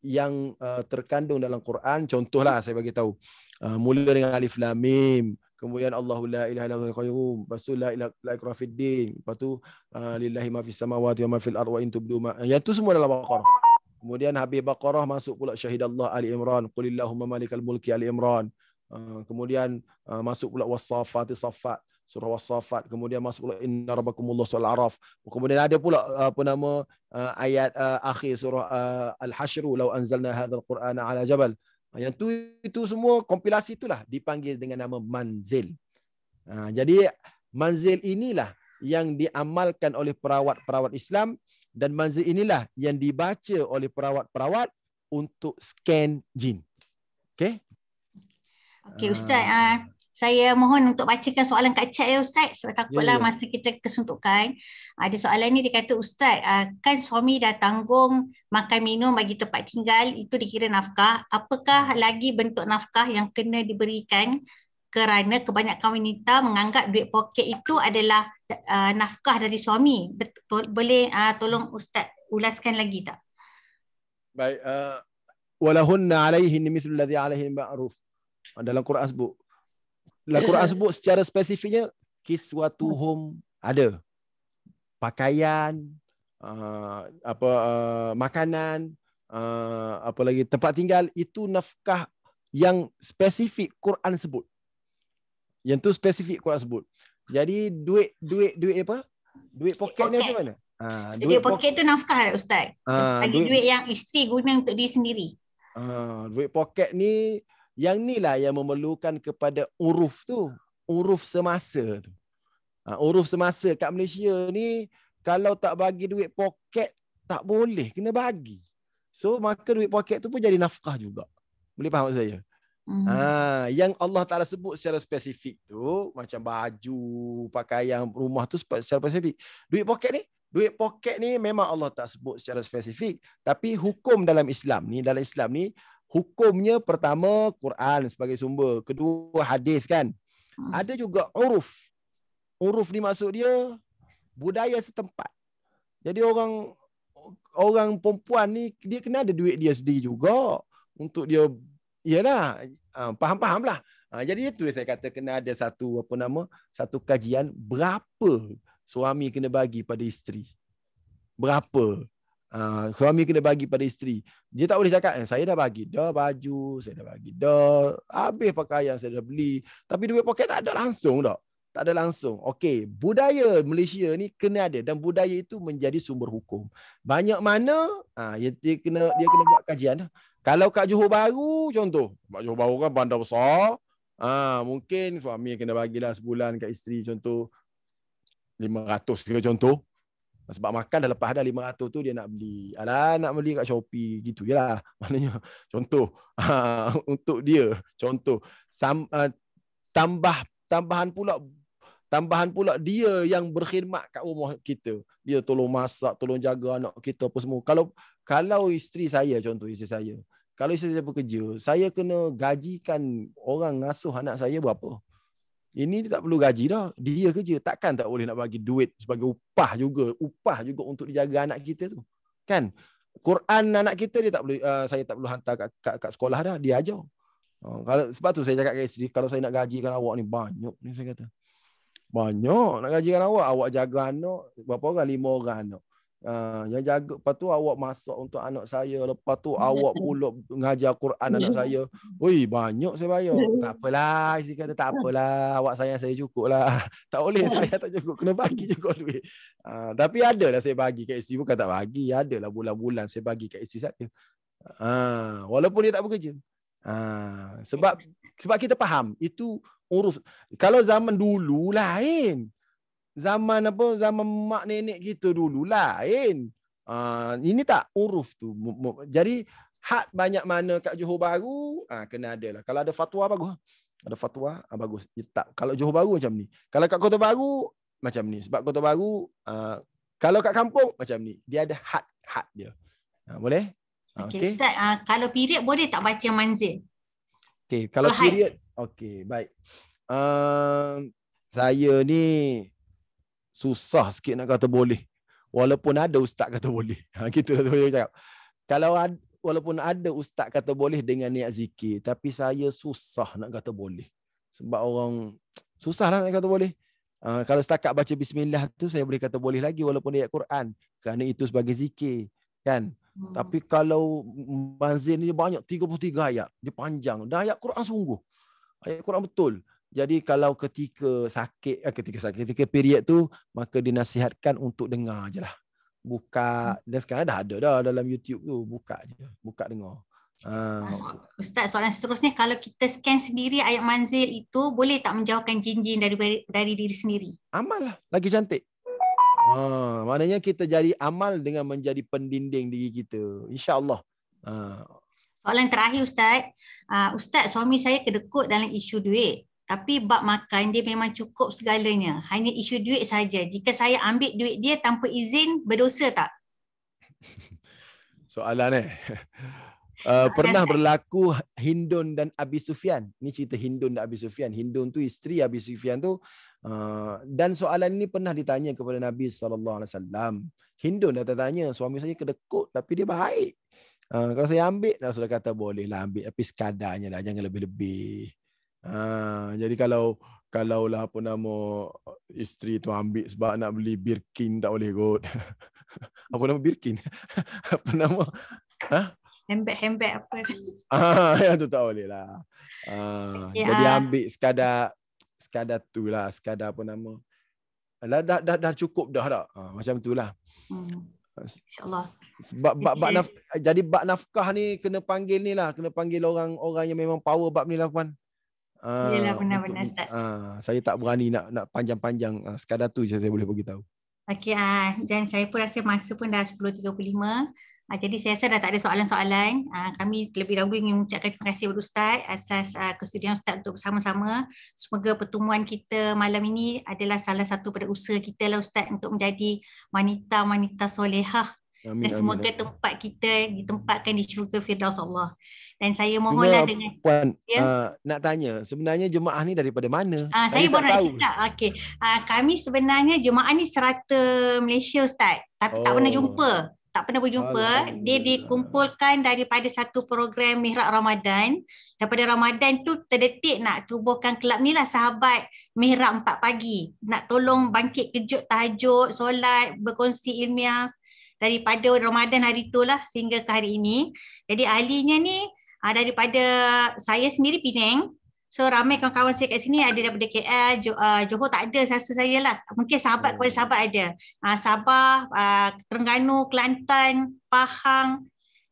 yang terkandung dalam Quran. Contohlah saya bagi tahu. Mula dengan alif lam mim, kemudian Allahu la ilaha illa huwal qayyum, lepas tu la ilaha ikrah fid din, lepas tu lillahi ma fis samawati wa ma fil ardi wa in tubdu ma. Yang tu semua dalam Baqarah. Kemudian habis Baqarah masuk pula Syahidallah Ali Imran, qulillahumma malikal mulki Ali Imran. Kemudian masuk pula was-saffati saffat, surah was-saffat. Kemudian masuk pula inna rabbakumullah surah Al-Araf. Kemudian ada pula ayat akhir surah Al-Hashr, law anzalna hadzal qur'ana ala jabal. Yang itu semua kompilasi itulah dipanggil dengan nama manzil. Jadi manzil inilah yang diamalkan oleh perawat-perawat Islam, dan manzil inilah yang dibaca oleh perawat-perawat untuk scan jin. Okey? Okey Ustaz, saya mohon untuk bacakan soalan kat chat ya Ustaz. Sebab takutlah Ya. masa kita kesuntukan. Ada soalan ni dia kata, Ustaz, kan suami dah tanggung makan minum bagi tempat tinggal, itu dikira nafkah. Apakah lagi bentuk nafkah yang kena diberikan kerana kebanyakan wanita menganggap duit poket itu adalah nafkah dari suami. Boleh tolong Ustaz ulaskan lagi tak? Baik, walahunna alaihin mithlu alladhi alaihin ma'ruf. Dalam Quran sebut. Dalam Quran sebut secara spesifiknya kiswatuhum ada. Pakaian, makanan, apa lagi tempat tinggal, itu nafkah yang spesifik Quran sebut. Yang tu spesifik Quran sebut. Jadi duit apa? Duit poket ni macam mana? Duit poket tu nafkah tak Ustaz? Duit yang isteri guna untuk diri sendiri. Duit poket ni, yang ni lah yang memerlukan kepada uruf tu. Uruf semasa tu. Uruf semasa kat Malaysia ni, kalau tak bagi duit poket, tak boleh, kena bagi. So, maka duit poket tu pun jadi nafkah juga. Boleh faham maksud saya? Yang Allah Ta'ala sebut secara spesifik tu, macam baju, pakaian, rumah tu secara spesifik. Duit poket ni memang Allah tak sebut secara spesifik. Tapi hukum dalam Islam ni, hukumnya pertama Quran sebagai sumber, kedua hadis kan. Ada juga uruf. Uruf ni maksud dia budaya setempat. Jadi orang perempuan ni dia kena ada duit dia sendiri juga untuk dia, iyalah, faham lah. Jadi itu saya kata kena ada satu kajian berapa suami kena bagi pada isteri. Berapa suami kena bagi pada isteri. Dia tak boleh cakap saya dah bagi dah baju, saya dah bagi dah, habis pakaian saya dah beli, tapi duit poket tak ada langsung dah. Tak ada langsung. Okey, budaya Malaysia ni kena ada, dan budaya itu menjadi sumber hukum. Banyak mana dia kena buat kajian. Kalau kat Johor Bahru contoh, kat Johor Bahru kan bandar besar, mungkin suami kena bagilah sebulan kat isteri contoh 500 ke contoh. Sebab makan dah lepas dah 500 tu dia nak beli. Nak beli kat Shopee gitu jelah. Maknanya contoh untuk dia contoh tambahan pula dia yang berkhidmat kat rumah kita. Dia tolong masak, tolong jaga anak kita apa semua. Kalau isteri saya contoh, kalau isteri saya bekerja, saya kena gajikan orang ngasuh anak saya berapa? Ini dia tak perlu gaji dah. Dia kerja. Takkan tak boleh nak bagi duit sebagai upah juga untuk dijaga anak kita tu. Kan? Quran anak kita dia tak perlu, saya tak perlu hantar kat sekolah dah, dia ajar. Sebab tu saya cakap kat isteri, kalau saya nak gajikan awak ni banyak ni, saya kata. Banyak nak gajikan awak jaga anak, berapa orang? 5 orang anak. Yang jaga, lepas tu awak masak untuk anak saya, lepas tu awak pula mengajar Quran anak saya. Oi, banyak saya bayar. Tak apalah, isteri kata tak apalah, awak sayang saya cukup lah. Tak boleh saya tak cukup, kena bagi juga duit. Tapi ada lah saya bagi kat isteri, bukan tak bagi, ada lah bulan-bulan saya bagi kat isteri saya. Walaupun dia tak bekerja. Sebab kita faham itu urus. Kalau zaman dulu lain. Zaman mak nenek kita dulu lain. Ini tak uruf tu. Jadi had banyak mana kat Johor Bahru, kena ada lah. Kalau ada fatwa bagus. Ada fatwa bagus. Tak. Kalau Johor Bahru macam ni. Kalau kat Kota Baru macam ni. Sebab Kota Baru kalau kat kampung macam ni. Dia ada had dia. Boleh? Okey, Ustaz, kalau period boleh tak baca manzil? Okey, kalau period, okey, baik. Saya ni susah sikit nak kata boleh. Walaupun ada ustaz kata boleh. Gitu lah saya cakap. Walaupun ada ustaz kata boleh dengan niat zikir, tapi saya susah nak kata boleh. Sebab orang susah lah nak kata boleh. Kalau setakat baca bismillah tu saya boleh kata boleh lagi walaupun ayat Quran. Kerana itu sebagai zikir. Kan? Tapi kalau manzil ni banyak 33 ayat. Dia panjang. Dan ayat Quran sungguh. Ayat Quran betul. Jadi kalau ketika period tu, maka dinasihatkan untuk dengar je lah. Buka. Dan sekarang dah ada dah dalam YouTube tu. Buka je. Buka dengar. Ustaz, soalan seterusnya, kalau kita scan sendiri ayat manzil itu, boleh tak menjauhkan jin-jin dari diri sendiri? Amal lah. Lagi cantik. Maknanya kita jadi amal dengan menjadi pendinding diri kita. InsyaAllah. Soalan terakhir Ustaz. Ustaz, suami saya kedekut dalam isu duit. Tapi bab makan dia memang cukup segalanya. Hanya isu duit saja. Jika saya ambil duit dia tanpa izin, berdosa tak? Soalan pernah berlaku Hindun dan Abi Sufyan. Ni cerita Hindun dan Abi Sufyan. Hindun tu isteri Abi Sufyan tu. Dan soalan ini pernah ditanya kepada Nabi SAW. Hindun dah tanya, suami saya kedekut tapi dia baik. Kalau saya ambil, Rasulullah kata bolehlah ambil, tapi sekadarnya lah, jangan lebih-lebih. Jadi kalau lah apa nama isteri tu ambil sebab nak beli Birkin, tak boleh kot. Apa nama Birkin? Apa nama? Handbag apa? Yang tu tak boleh lah. Jadi ambil sekadar tu lah, sekadar apa nama. Dah cukup dah tak? Macam tu lah. InsyaAllah. Jadi bab nafkah ni kena panggil ni lah, kena panggil orang yang memang power bab ni lah Puan. Yalah, benar-benar Ustaz. Saya tak berani nak panjang-panjang. Sekadar tu je saya boleh beritahu. Okey, dan saya pun rasa masa pun dah 10.35. Jadi saya rasa dah tak ada soalan-soalan. Kami terlebih dahulu ingin mengucapkan terima kasih kepada Ustaz atas kesudian Ustaz untuk bersama-sama. Semoga pertemuan kita malam ini adalah salah satu pada usaha kita lah Ustaz untuk menjadi wanita-wanita solehah. Dan semoga tempat kita ditempatkan di syurga Firdaus Allah. Dan saya mohonlah dengan Puan, nak tanya, sebenarnya jemaah ni daripada mana? Saya baru nak cakap. Okey. Kami sebenarnya jemaah ni serata Malaysia Ustaz. Tapi tak pernah jumpa. Tak pernah berjumpa. Dia dikumpulkan daripada satu program Mihrab Ramadan. Daripada Ramadan tu terdetik nak tubuhkan kelab ni lah, Sahabat Mihrab 4 pagi. Nak tolong bangkit kejut tahajud, solat, berkongsi ilmiah. Daripada Ramadan hari itulah sehingga ke hari ini. Jadi ahlinya ni daripada saya sendiri Penang. So ramai kawan-kawan saya kat sini ada daripada KL, Johor tak ada rasa saya lah. Mungkin sahabat kepada sahabat ada. Sabah, Terengganu, Kelantan, Pahang.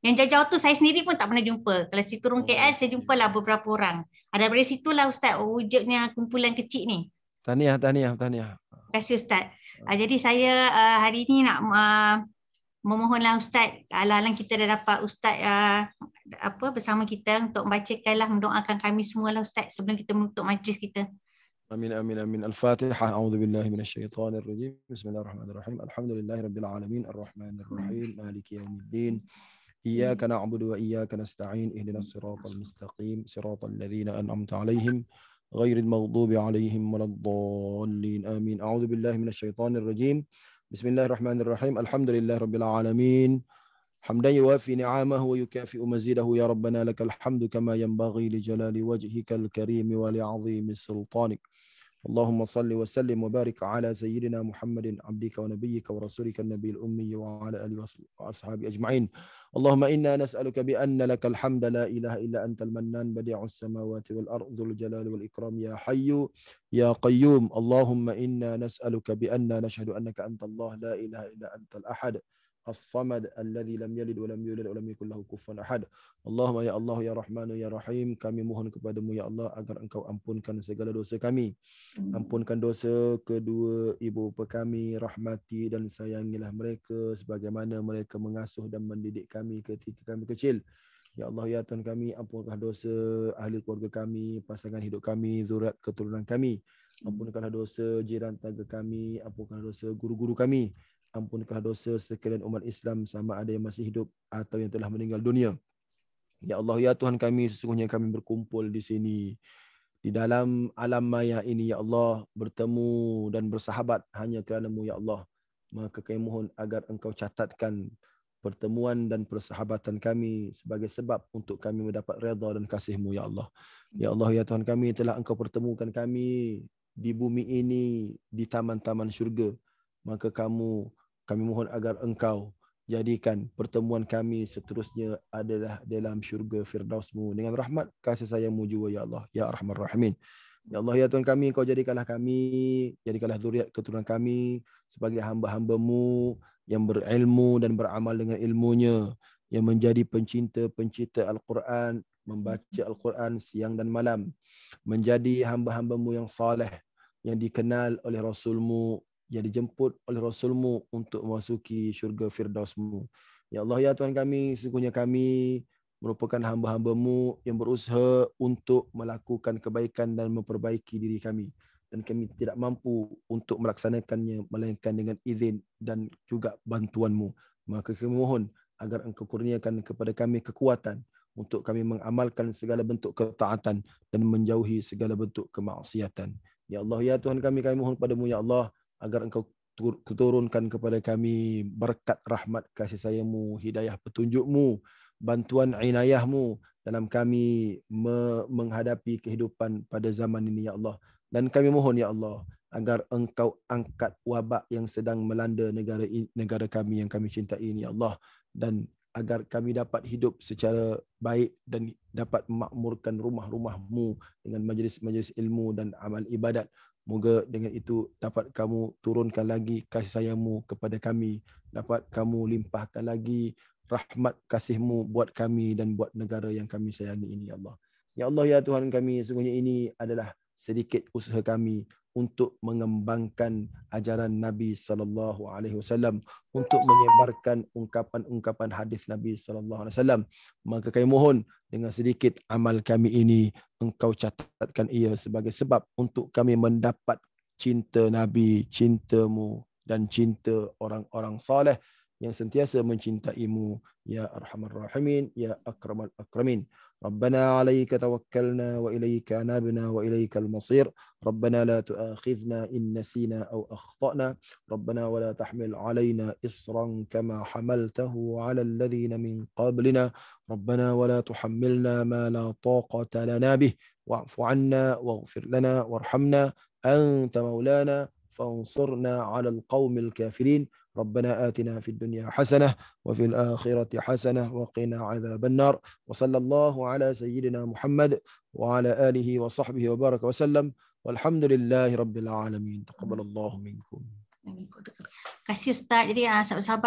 Yang jauh-jauh tu saya sendiri pun tak pernah jumpa. Kalau saya turun KL saya jumpalah beberapa orang. Daripada situlah Ustaz wujudnya kumpulan kecil ni. Tahniah. Terima kasih Ustaz. Jadi saya hari ini nak memohonlah Ustaz, alang-alang kita dah dapat Ustaz bersama kita untuk membacakanlah, mendoakan kami semualah Ustaz sebelum kita menutup majlis kita. Amin. Al-Fatihah. A'udzubillahi minasyaitonirrajim. Bismillahirrahmanirrahim. Alhamdulillahirabbil alamin, arrahmanirrahim, maliki yaumiddin. Iyyaka na'budu wa iyyaka nasta'in. Ihdinas siratal mustaqim, siratal ladzina an'amta 'alaihim ghairil maghdubi 'alaihim waladdallin. Amin. A'udzubillahi minasyaitonirrajim. Bismillahirrahmanirrahim. Alhamdulillahirabbil alamin. Hamdan yuwafi ni'amahu wa yukafi'u mazidahu ya rabbana lakal hamdu kama yanbaghi li jalali wajhikal karim wa li 'azimi sultanik. Allahumma salli wa sallim wa barik ala sayyidina Muhammadin abdika wa nabiyyika wa rasulika an-nabiyil ummi wa ala alihi wa ashabi ajma'in. Allahumma inna nas'aluka bi anna lakal hamda la ilaha illa antal mannan badi'us samawati wal ardhul jalali wal ikram ya hayyu ya qayyum. Allahumma inna nas'aluka bi anna nashhadu annaka antallah la ilaha illa antal ahad as-samad alladhi lam yalid wa lam yulad wa lam yakul lahu kufuwan ahad. Allahumma ya Allah ya Rahman ya Rahim, kami mohon kepadamu ya Allah agar engkau ampunkan segala dosa kami. Ampunkan dosa kedua ibu bapa kami, rahmati dan sayangilah mereka sebagaimana mereka mengasuh dan mendidik kami ketika kami kecil. Ya Allah ya Tuhan kami, ampunkanlah dosa ahli keluarga kami, pasangan hidup kami, zuriat keturunan kami. Ampunkanlah dosa jiran tangga kami, ampunkanlah dosa guru-guru kami. Ampunkanlah dosa sekalian umat Islam sama ada yang masih hidup atau yang telah meninggal dunia. Ya Allah ya Tuhan kami, sesungguhnya kami berkumpul di sini di dalam alam maya ini ya Allah, bertemu dan bersahabat hanya kerana-Mu ya Allah. Maka kami mohon agar Engkau catatkan pertemuan dan persahabatan kami sebagai sebab untuk kami mendapat redha dan kasih-Mu ya Allah. Ya Allah ya Tuhan kami, telah Engkau pertemukan kami di bumi ini di taman-taman syurga. Maka kami mohon agar Engkau jadikan pertemuan kami seterusnya adalah dalam syurga Firdaus-Mu dengan rahmat kasih sayang-Mu jua ya Allah ya Arhamar Rahimin. Ya Allah ya Tuhan kami, Kau jadikanlah zuriat keturunan kami sebagai hamba-hamba-Mu yang berilmu dan beramal dengan ilmunya, yang menjadi pencinta Al-Quran, membaca Al-Quran siang dan malam, menjadi hamba-hamba-Mu yang saleh, yang dikenal oleh Rasul-Mu, yang dijemput oleh Rasul-Mu untuk memasuki syurga Firdaus-Mu. Ya Allah ya Tuhan kami, sesungguhnya kami merupakan hamba-hamba-Mu yang berusaha untuk melakukan kebaikan dan memperbaiki diri kami. Dan kami tidak mampu untuk melaksanakannya melainkan dengan izin dan juga bantuan-Mu. Maka kami mohon agar Engkau kurniakan kepada kami kekuatan untuk kami mengamalkan segala bentuk ketaatan dan menjauhi segala bentuk kemaksiatan. Ya Allah, ya Tuhan kami mohon padamu ya Allah agar Engkau turunkan kepada kami berkat rahmat kasih sayang-Mu, hidayah petunjuk-Mu, bantuan inayah-Mu dalam kami menghadapi kehidupan pada zaman ini ya Allah. Dan kami mohon ya Allah agar Engkau angkat wabak yang sedang melanda negara kami yang kami cintai ini ya Allah, dan agar kami dapat hidup secara baik dan dapat memakmurkan rumah-rumah-Mu dengan majlis-majlis ilmu dan amal ibadat. Moga dengan itu dapat kamu turunkan lagi kasih sayang-Mu kepada kami, dapat kamu limpahkan lagi rahmat kasih-Mu buat kami dan buat negara yang kami sayangi ini ya Allah. Ya Allah ya Tuhan kami, sesungguhnya ini adalah sedikit usaha kami untuk mengembangkan ajaran Nabi SAW, untuk menyebarkan ungkapan-ungkapan hadis Nabi SAW. Maka kami mohon dengan sedikit amal kami ini, Engkau catatkan ia sebagai sebab untuk kami mendapat cinta Nabi, cinta-Mu dan cinta orang-orang saleh yang sentiasa mencintai-Mu ya Arhamar Rahimin ya Akramal Akramin. ربنا عليك توكلنا وإليك أنابنا وإليك المصير. ربنا لا تؤاخذنا إن نسينا أو أخطأنا. ربنا ولا تحمل علينا إصرا كما حملته على الذين من قبلنا. ربنا ولا تحملنا ما لا طاقة لنا به. واعف عنا واغفر لنا وارحمنا أنت مولانا فانصرنا على القوم الكافرين. ربنا آتنا في الدنيا حسنة وفي الآخرة حسنة وقنا عذاب النار. وصلى الله على سيدنا محمد وعلى آله وصحبه وبارك وسلم والحمد لله رب العالمين. تقبل الله منكم. Terima kasih Ustaz. Jadi sahabat-sahabat